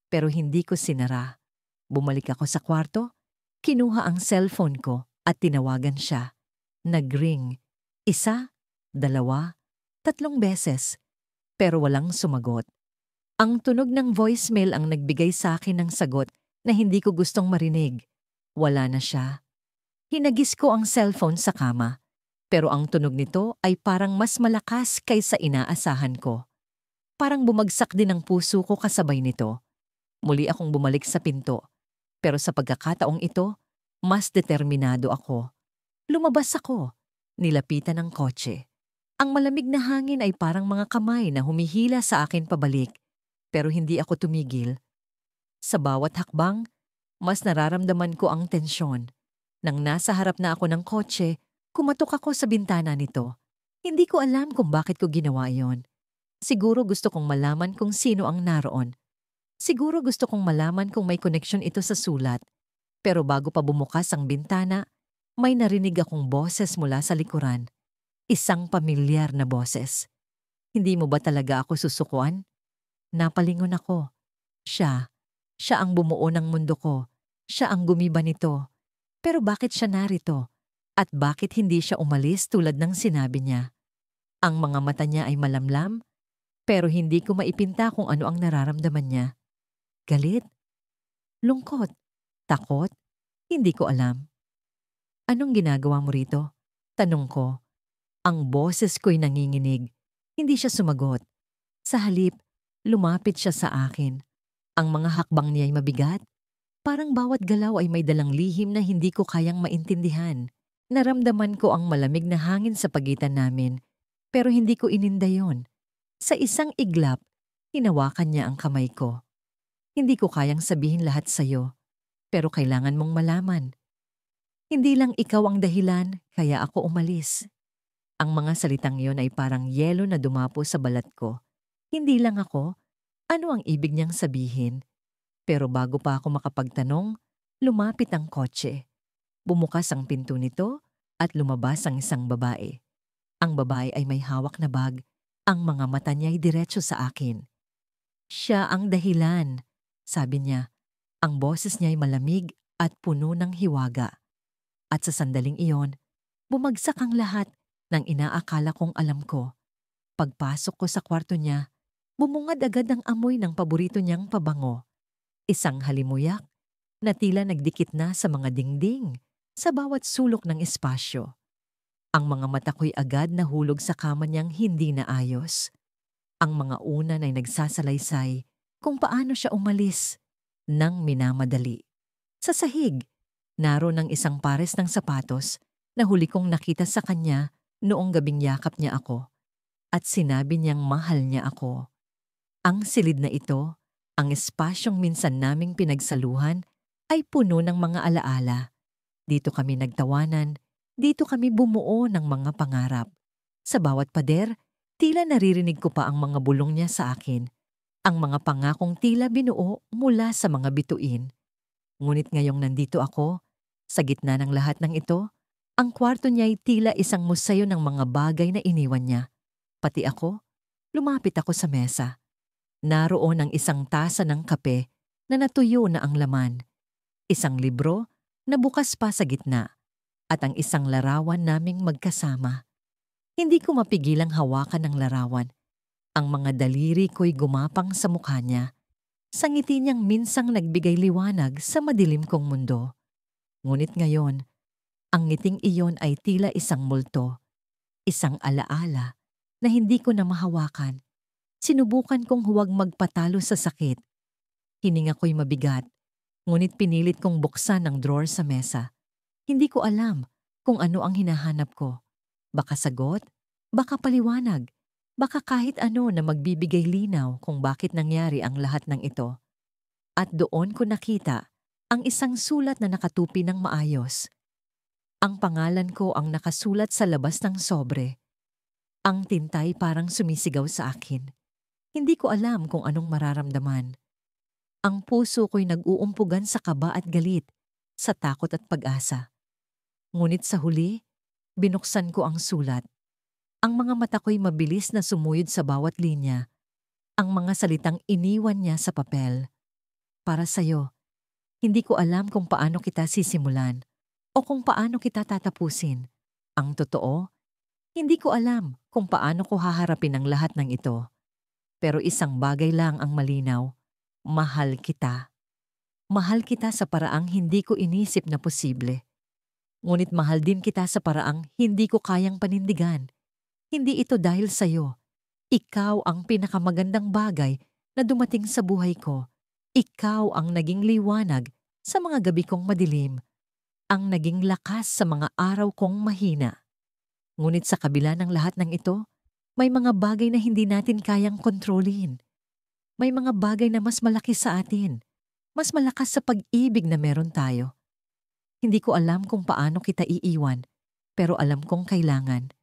pero hindi ko sinara. Bumalik ako sa kwarto, kinuha ang cellphone ko at tinawagan siya. Nag-ring. 1, 2, 3 beses, pero walang sumagot. Ang tunog ng voicemail ang nagbigay sa akin ng sagot na hindi ko gustong marinig. Wala na siya. Hinagis ko ang cellphone sa kama, pero ang tunog nito ay parang mas malakas kaysa inaasahan ko. Parang bumagsak din ang puso ko kasabay nito. Muli akong bumalik sa pinto, pero sa pagkakataong ito, mas determinado ako. Lumabas ako, nilapitan ng kotse. Ang malamig na hangin ay parang mga kamay na humihila sa akin pabalik, pero hindi ako tumigil. Sa bawat hakbang, mas nararamdaman ko ang tensyon. Nang nasa harap na ako ng kotse, kumatok ako sa bintana nito. Hindi ko alam kung bakit ko ginawa iyon. Siguro gusto kong malaman kung sino ang naroon. Siguro gusto kong malaman kung may koneksyon ito sa sulat. Pero bago pa bumukas ang bintana, may narinig akong boses mula sa likuran. Isang pamilyar na boses. Hindi mo ba talaga ako susukuan? Napalingon ako. Siya ang bumuo ng mundo ko. Siya ang gumiba nito. Pero bakit siya narito? At bakit hindi siya umalis tulad ng sinabi niya? Ang mga mata niya ay malamlam, pero hindi ko maipinta kung ano ang nararamdaman niya. Galit? Lungkot? Takot? Hindi ko alam. Anong ginagawa mo rito? Tanong ko. Ang boses ko'y nanginginig. Hindi siya sumagot. Sa halip, lumapit siya sa akin. Ang mga hakbang niya ay mabigat. Parang bawat galaw ay may dalang lihim na hindi ko kayang maintindihan. Naramdaman ko ang malamig na hangin sa pagitan namin, pero hindi ko ininda yon. Sa isang iglap, hinawakan niya ang kamay ko. Hindi ko kayang sabihin lahat sa'yo, pero kailangan mong malaman. Hindi lang ikaw ang dahilan, kaya ako umalis. Ang mga salitang yon ay parang yelo na dumapo sa balat ko. Hindi lang ako. Ano ang ibig niyang sabihin? Pero bago pa ako makapagtanong, lumapit ang kotse. Bumukas ang pinto nito at lumabas ang isang babae. Ang babae ay may hawak na bag. Ang mga mata niya ay diretso sa akin. Siya ang dahilan, sabi niya. Ang boses niya ay malamig at puno ng hiwaga. At sa sandaling iyon, bumagsak ang lahat ng inaakala kong alam ko. Pagpasok ko sa kwarto niya, bumungad agad ang amoy ng paborito niyang pabango. Isang halimuyak na tila nagdikit na sa mga dingding sa bawat sulok ng espasyo. Ang mga mata ko'y agad nahulog sa kama niyang hindi naayos. Ang mga unan ay nagsasalaysay kung paano siya umalis nang minamadali. Sa sahig, naroon ang isang pares ng sapatos na huli kong nakita sa kanya noong gabing yakap niya ako. At sinabi niyang mahal niya ako. Ang silid na ito, ang espasyong minsan naming pinagsaluhan, ay puno ng mga alaala. Dito kami nagtawanan, dito kami bumuo ng mga pangarap. Sa bawat pader, tila naririnig ko pa ang mga bulong niya sa akin. Ang mga pangakong tila binuo mula sa mga bituin. Ngunit ngayong nandito ako, sa gitna ng lahat ng ito, ang kwarto niya ay tila isang museo ng mga bagay na iniwan niya. Pati ako, lumapit ako sa mesa. Naroon ang isang tasa ng kape na natuyo na ang laman. Isang libro na bukas pa sa gitna. At ang isang larawan naming magkasama. Hindi ko mapigilang hawakan ang larawan. Ang mga daliri ko'y gumapang sa mukha niya. Sa ngiti niyang minsang nagbigay liwanag sa madilim kong mundo. Ngunit ngayon, ang ngiting iyon ay tila isang multo. Isang alaala na hindi ko na mahawakan. Sinubukan kong huwag magpatalo sa sakit. Hininga ko'y mabigat, ngunit pinilit kong buksan ang drawer sa mesa. Hindi ko alam kung ano ang hinahanap ko. Baka sagot, baka paliwanag. Baka kahit ano na magbibigay linaw kung bakit nangyari ang lahat ng ito. At doon ko nakita ang isang sulat na nakatupi ng maayos. Ang pangalan ko ang nakasulat sa labas ng sobre. Ang tintay parang sumisigaw sa akin. Hindi ko alam kung anong mararamdaman. Ang puso ko'y nag-uumpugan sa kaba at galit, sa takot at pag-asa. Ngunit sa huli, binuksan ko ang sulat. Ang mga mata ko'y mabilis na sumuyod sa bawat linya. Ang mga salitang iniwan niya sa papel. Para sa'yo, hindi ko alam kung paano kita sisimulan o kung paano kita tatapusin. Ang totoo, hindi ko alam kung paano ko haharapin ang lahat ng ito. Pero isang bagay lang ang malinaw. Mahal kita. Mahal kita sa paraang hindi ko inisip na posible. Ngunit mahal din kita sa paraang hindi ko kayang panindigan. Hindi ito dahil sa'yo. Ikaw ang pinakamagandang bagay na dumating sa buhay ko. Ikaw ang naging liwanag sa mga gabi kong madilim. Ang naging lakas sa mga araw kong mahina. Ngunit sa kabila ng lahat ng ito, may mga bagay na hindi natin kayang kontrolin. May mga bagay na mas malaki sa atin. Mas malakas sa pag-ibig na meron tayo. Hindi ko alam kung paano kita iiwan, pero alam kong kailangan.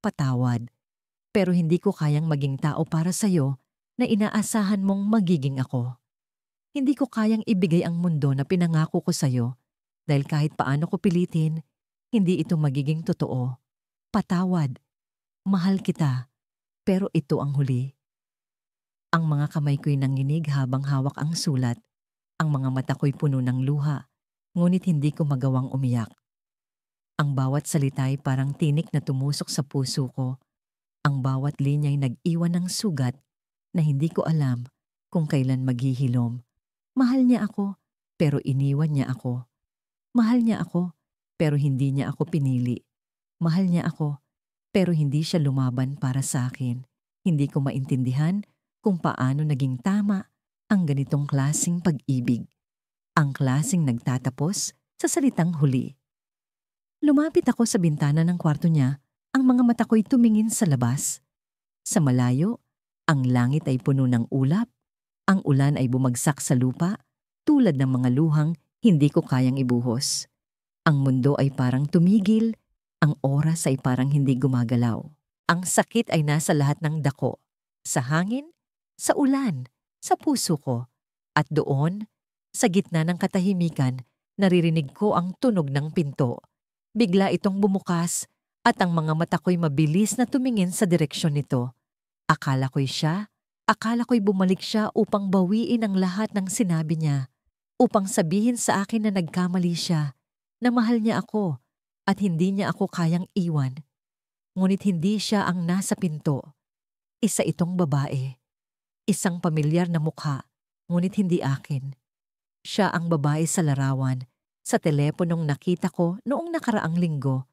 Patawad. Pero hindi ko kayang maging tao para sa'yo na inaasahan mong magiging ako. Hindi ko kayang ibigay ang mundo na pinangako ko sa'yo dahil kahit paano ko pilitin, hindi ito magiging totoo. Patawad. Mahal kita. Pero ito ang huli. Ang mga kamay ko'y nanginig habang hawak ang sulat. Ang mga mata ko'y puno ng luha, ngunit hindi ko magawang umiyak. Ang bawat salita'y parang tinik na tumusok sa puso ko. Ang bawat linya'y nag-iwan ng sugat na hindi ko alam kung kailan maghihilom. Mahal niya ako, pero iniwan niya ako. Mahal niya ako, pero hindi niya ako pinili. Mahal niya ako, pero hindi siya lumaban para sa akin. Hindi ko maintindihan kung paano naging tama ang ganitong klaseng pag-ibig. Ang klaseng nagtatapos sa salitang huli. Lumapit ako sa bintana ng kwarto niya, ang mga mata ko'y tumingin sa labas. Sa malayo, ang langit ay puno ng ulap, ang ulan ay bumagsak sa lupa, tulad ng mga luhang hindi ko kayang ibuhos. Ang mundo ay parang tumigil, ang oras ay parang hindi gumagalaw. Ang sakit ay nasa lahat ng dako, sa hangin, sa ulan, sa puso ko. At doon, sa gitna ng katahimikan, naririnig ko ang tunog ng pinto. Bigla itong bumukas at ang mga mata ko'y mabilis na tumingin sa direksyon nito. Akala ko'y siya, akala ko'y bumalik siya upang bawiin ang lahat ng sinabi niya, upang sabihin sa akin na nagkamali siya, na mahal niya ako at hindi niya ako kayang iwan. Ngunit hindi siya ang nasa pinto. Isa itong babae. Isang pamilyar na mukha, ngunit hindi akin. Siya ang babae sa larawan, sa teleponong nakita ko noong nakaraang linggo.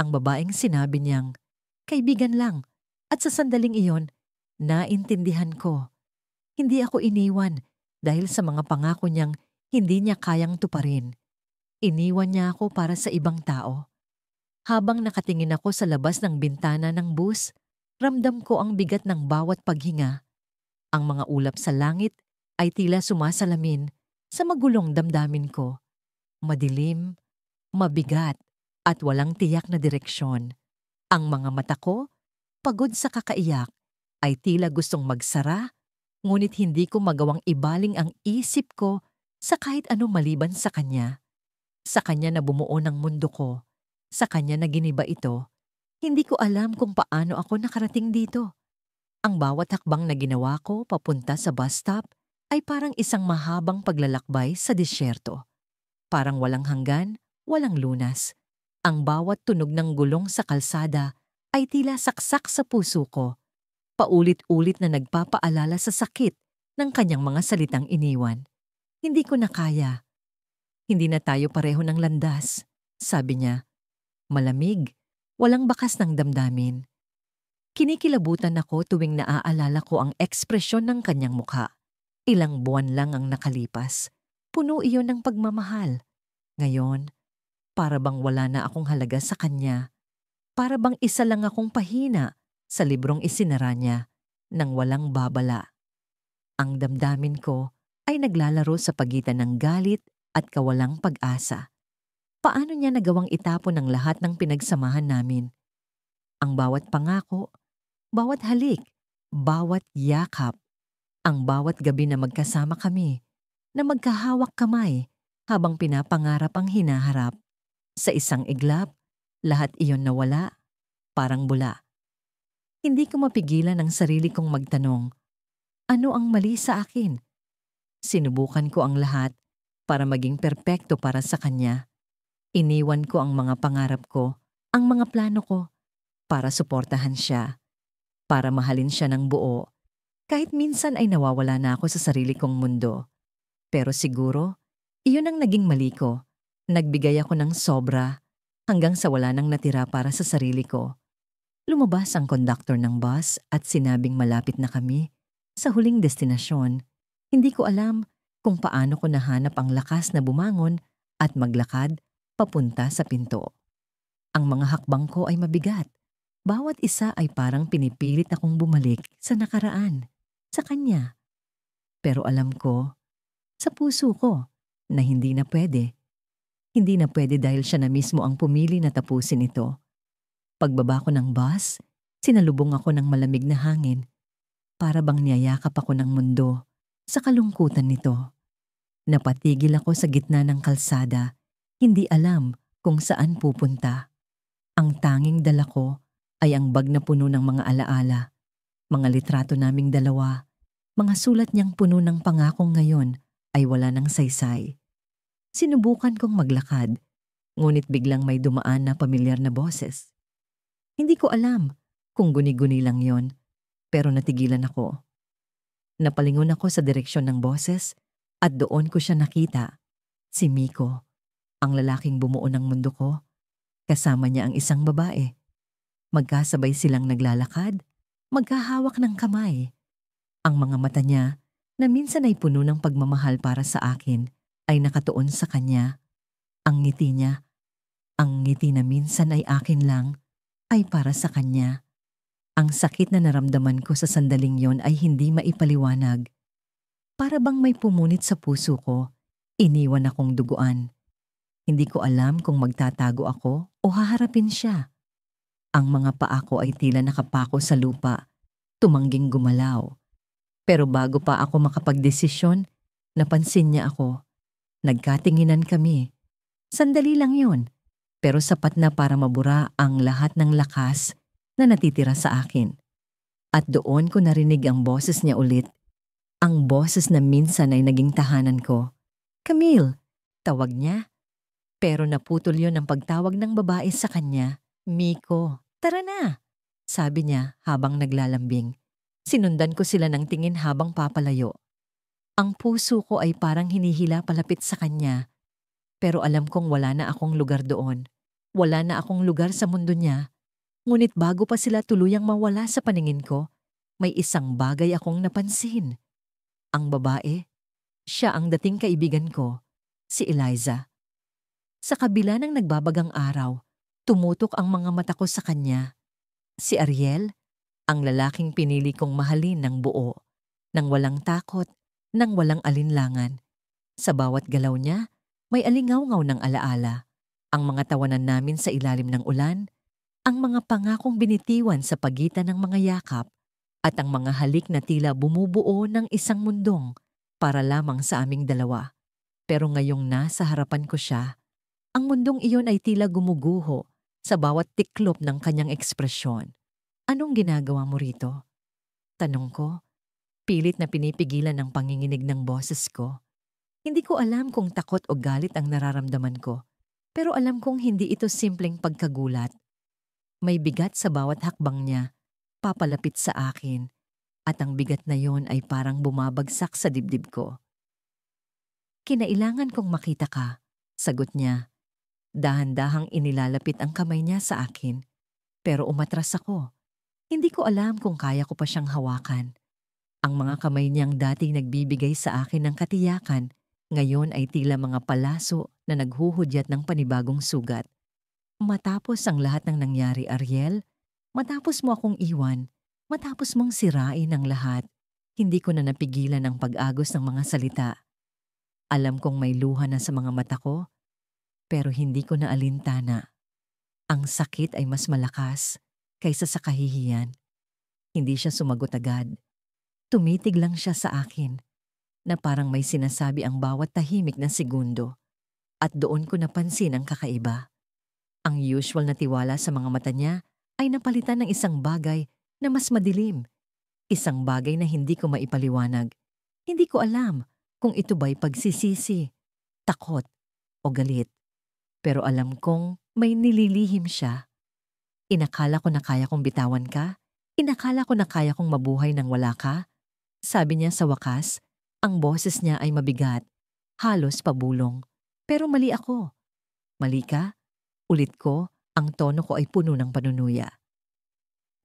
Ang babaeng sinabi niyang, kaibigan lang, at sa sandaling iyon, naintindihan ko. Hindi ako iniwan dahil sa mga pangako niyang hindi niya kayang tuparin. Iniwan niya ako para sa ibang tao. Habang nakatingin ako sa labas ng bintana ng bus, ramdam ko ang bigat ng bawat paghinga. Ang mga ulap sa langit ay tila sumasalamin sa magulong damdamin ko. Madilim, mabigat, at walang tiyak na direksyon. Ang mga mata ko, pagod sa kakaiyak, ay tila gustong magsara, ngunit hindi ko magawang ibaling ang isip ko sa kahit ano maliban sa kanya. Sa kanya na bumuo ng mundo ko. Sa kanya na giniba ito. Hindi ko alam kung paano ako nakarating dito. Ang bawat hakbang na ginawa ko papunta sa bus stop ay parang isang mahabang paglalakbay sa disyerto. Parang walang hanggan, walang lunas. Ang bawat tunog ng gulong sa kalsada ay tila saksak sa puso ko. Paulit-ulit na nagpapaalala sa sakit ng kanyang mga salitang iniwan. Hindi ko na kaya. Hindi na tayo pareho ng landas, sabi niya. Malamig, walang bakas ng damdamin. Kinikilabutan ako tuwing naaalala ko ang ekspresyon ng kanyang mukha. Ilang buwan lang ang nakalipas. Puno iyon ng pagmamahal. Ngayon, para bang wala na akong halaga sa kanya. Para bang isa lang akong pahina sa librong isinara niya nang walang babala. Ang damdamin ko ay naglalaro sa pagitan ng galit at kawalang pag-asa. Paano niya nagawang itapon ang lahat ng pinagsamahan namin? Ang bawat pangako, bawat halik, bawat yakap, ang bawat gabi na magkasama kami, na magkahawak kamay habang pinapangarap ang hinaharap. Sa isang iglap, lahat iyon nawala, parang bula. Hindi ko mapigilan ang sarili kong magtanong, ano ang mali sa akin? Sinubukan ko ang lahat para maging perpekto para sa kanya. Iniwan ko ang mga pangarap ko, ang mga plano ko, para suportahan siya, para mahalin siya ng buo. Kahit minsan ay nawawala na ako sa sarili kong mundo. Pero siguro, iyon ang naging mali ko. Nagbigay ako ng sobra hanggang sa wala nang natira para sa sarili ko. Lumabas ang konduktor ng bus at sinabing malapit na kami sa huling destinasyon. Hindi ko alam kung paano ko nahanap ang lakas na bumangon at maglakad papunta sa pinto. Ang mga hakbang ko ay mabigat. Bawat isa ay parang pinipilit akong bumalik sa nakaraan, sa kanya. Pero alam ko, sa puso ko, na hindi na pwede. Hindi na pwede dahil siya na mismo ang pumili na tapusin ito. Pagbaba ko ng bus, sinalubong ako ng malamig na hangin. Para bang niyayakap ako ng mundo sa kalungkutan nito. Napatigil ako sa gitna ng kalsada, hindi alam kung saan pupunta. Ang tanging dala ko ay ang bag na puno ng mga alaala, mga litrato naming dalawa, mga sulat niyang puno ng pangakong ngayon ay wala ng saysay. Sinubukan kong maglakad, ngunit biglang may dumaan na pamilyar na boses. Hindi ko alam kung guni-guni lang yon, pero natigilan ako. Napalingon ako sa direksyon ng boses at doon ko siya nakita. Si Miko, ang lalaking bumuo ng mundo ko. Kasama niya ang isang babae. Magkasabay silang naglalakad, magkahawak ng kamay. Ang mga mata niya, na minsan ay puno ng pagmamahal para sa akin, ay nakatuon sa kanya. Ang ngiti niya, ang ngiti na minsan ay akin lang, ay para sa kanya. Ang sakit na naramdaman ko sa sandaling yon ay hindi maipaliwanag. Para bang may pumunit sa puso ko, iniwan akong duguan. Hindi ko alam kung magtatago ako o haharapin siya. Ang mga paa ko ay tila nakapako sa lupa, tumangging gumalaw. Pero bago pa ako makapagdesisyon, napansin niya ako. Nagkatinginan kami. Sandali lang yon, pero sapat na para mabura ang lahat ng lakas na natitira sa akin. At doon ko narinig ang boses niya ulit. Ang boses na minsan ay naging tahanan ko. Camille, tawag niya. Pero naputol yon ng pagtawag ng babae sa kanya. Miko, tara na, sabi niya habang naglalambing. Sinundan ko sila ng tingin habang papalayo. Ang puso ko ay parang hinihila palapit sa kanya. Pero alam kong wala na akong lugar doon. Wala na akong lugar sa mundo niya. Ngunit bago pa sila tuluyang mawala sa paningin ko, may isang bagay akong napansin. Ang babae, siya ang dating kaibigan ko, si Eliza. Sa kabila ng nagbabagang araw, tumutok ang mga mata ko sa kanya. Si Ariel, ang lalaking pinili kong mahalin ng buo, nang walang takot, nang walang alinlangan. Sa bawat galaw niya, may alingaw-ngaw ng alaala. Ang mga tawanan namin sa ilalim ng ulan, ang mga pangakong binitiwan sa pagitan ng mga yakap, at ang mga halik na tila bumubuo ng isang mundong para lamang sa aming dalawa. Pero ngayong nasa harapan ko siya, ang mundong iyon ay tila gumuguho sa bawat tiklop ng kanyang ekspresyon. Anong ginagawa mo rito? Tanong ko, pilit na pinipigilan ng panginginig ng boses ko. Hindi ko alam kung takot o galit ang nararamdaman ko, pero alam kong hindi ito simpleng pagkagulat. May bigat sa bawat hakbang niya, papalapit sa akin, at ang bigat na yon ay parang bumabagsak sa dibdib ko. Kinailangan kong makita ka, sagot niya. Dahan-dahang inilalapit ang kamay niya sa akin, pero umatras ako. Hindi ko alam kung kaya ko pa siyang hawakan. Ang mga kamay niyang dati nagbibigay sa akin ng katiyakan, ngayon ay tila mga palaso na naghuhudyat ng panibagong sugat. Matapos ang lahat ng nangyari, Ariel, Matapos mo akong iwan, matapos mong sirain ang lahat, hindi ko na napigilan ang pag-agos ng mga salita. Alam kong may luha na sa mga mata ko, pero hindi ko na alintana. Ang sakit ay mas malakas kaysa sa kahihiyan. Hindi siya sumagot agad. Tumitig lang siya sa akin na parang may sinasabi ang bawat tahimik na segundo. At doon ko napansin ang kakaiba. Ang usual na tiwala sa mga mata niya ay napalitan ng isang bagay na mas madilim. Isang bagay na hindi ko maipaliwanag. Hindi ko alam kung ito ba'y pagsisisi, takot o galit. Pero alam kong may nililihim siya. Inakala ko na kaya kong bitawan ka. Inakala ko na kaya kong mabuhay nang wala ka. Sabi niya sa wakas, ang boses niya ay mabigat, halos pabulong. Pero mali ako. Mali ka? Ulit ko, ang tono ko ay puno ng panunuya.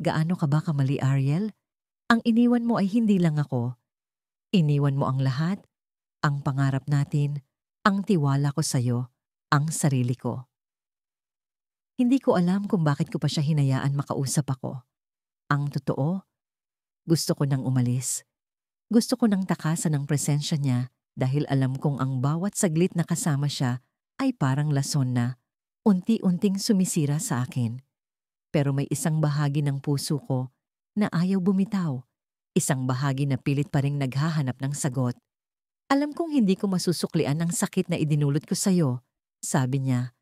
Gaano ka ba kamali, Ariel? Ang iniwan mo ay hindi lang ako. Iniwan mo ang lahat, ang pangarap natin, ang tiwala ko sa'yo, ang sarili ko. Hindi ko alam kung bakit ko pa siya hinayaan makausap ako. Ang totoo, gusto ko nang umalis. Gusto ko nang takasan ang presensya niya dahil alam kong ang bawat saglit na kasama siya ay parang lason na unti-unting sumisira sa akin. Pero may isang bahagi ng puso ko na ayaw bumitaw. Isang bahagi na pilit pa ring naghahanap ng sagot. Alam kong hindi ko masusuklian ang sakit na idinulot ko sa'yo, sabi niya.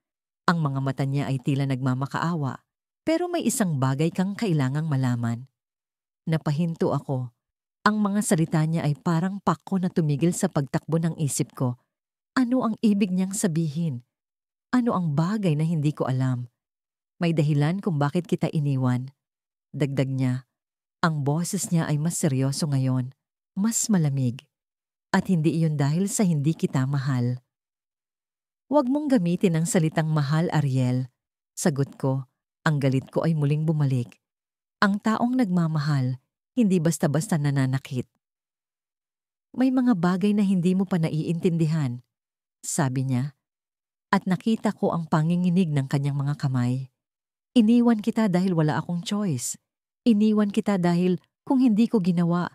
Ang mga mata niya ay tila nagmamakaawa, pero may isang bagay kang kailangang malaman. Napahinto ako. Ang mga salita niya ay parang pako na tumigil sa pagtakbo ng isip ko. Ano ang ibig niyang sabihin? Ano ang bagay na hindi ko alam? May dahilan kung bakit kita iniwan. Dagdag niya, ang boses niya ay mas seryoso ngayon, mas malamig. At hindi iyon dahil sa hindi kita mahal. Huwag mong gamitin ang salitang mahal, Ariel. Sagot ko, ang galit ko ay muling bumalik. Ang taong nagmamahal, hindi basta-basta nananakit. May mga bagay na hindi mo pa naiintindihan, sabi niya. At nakita ko ang panginginig ng kanyang mga kamay. Iniwan kita dahil wala akong choice. Iniwan kita dahil kung hindi ko ginawa,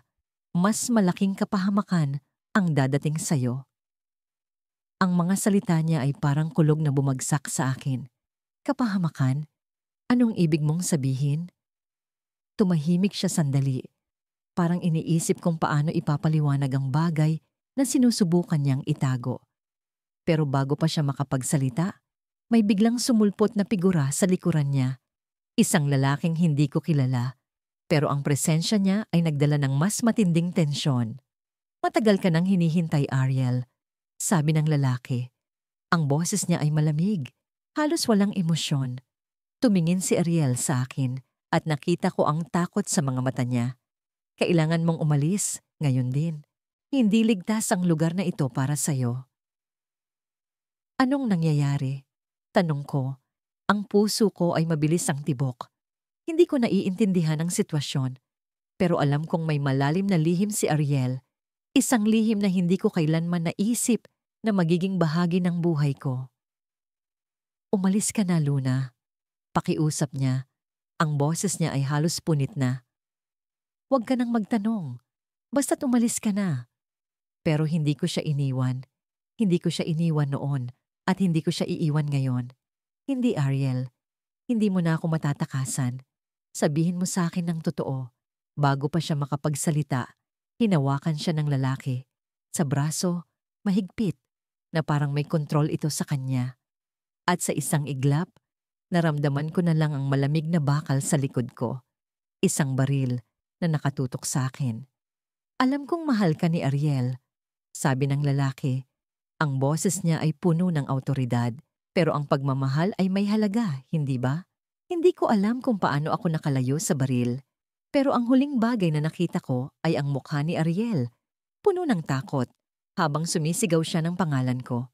mas malaking kapahamakan ang dadating sa'yo. Ang mga salita niya ay parang kulog na bumagsak sa akin. Kapahamakan? Anong ibig mong sabihin? Tumahimik siya sandali. Parang iniisip kung paano ipapaliwanag ang bagay na sinusubukan niyang itago. Pero bago pa siya makapagsalita, may biglang sumulpot na figura sa likuran niya. Isang lalaking hindi ko kilala, pero ang presensya niya ay nagdala ng mas matinding tensyon. Matagal ka nang hinihintay, Ariel, sabi ng lalaki. Ang boses niya ay malamig, halos walang emosyon. Tumingin si Ariel sa akin at nakita ko ang takot sa mga mata niya. Kailangan mong umalis, ngayon din. Hindi ligtas ang lugar na ito para sa'yo. Anong nangyayari? Tanong ko. Ang puso ko ay mabilis ang tibok. Hindi ko naiintindihan ang sitwasyon. Pero alam kong may malalim na lihim si Ariel. Isang lihim na hindi ko kailanman naisip na magiging bahagi ng buhay ko. Umalis ka na, Luna. Pakiusap niya. Ang boses niya ay halos punit na. Huwag ka nang magtanong. Basta't umalis ka na. Pero hindi ko siya iniwan. Hindi ko siya iniwan noon at hindi ko siya iiwan ngayon. Hindi, Ariel. Hindi mo na ako matatakasan. Sabihin mo sa akin ng totoo. Bago pa siya makapagsalita, hinawakan siya ng lalaki. Sa braso, mahigpit, na parang may kontrol ito sa kanya. At sa isang iglap, naramdaman ko na lang ang malamig na bakal sa likod ko. Isang baril na nakatutok sa akin. Alam kong mahal ka ni Ariel, sabi ng lalaki. Ang boses niya ay puno ng awtoridad, pero ang pagmamahal ay may halaga, hindi ba? Hindi ko alam kung paano ako nakalayo sa baril, pero ang huling bagay na nakita ko ay ang mukha ni Ariel, puno ng takot, habang sumisigaw siya ng pangalan ko.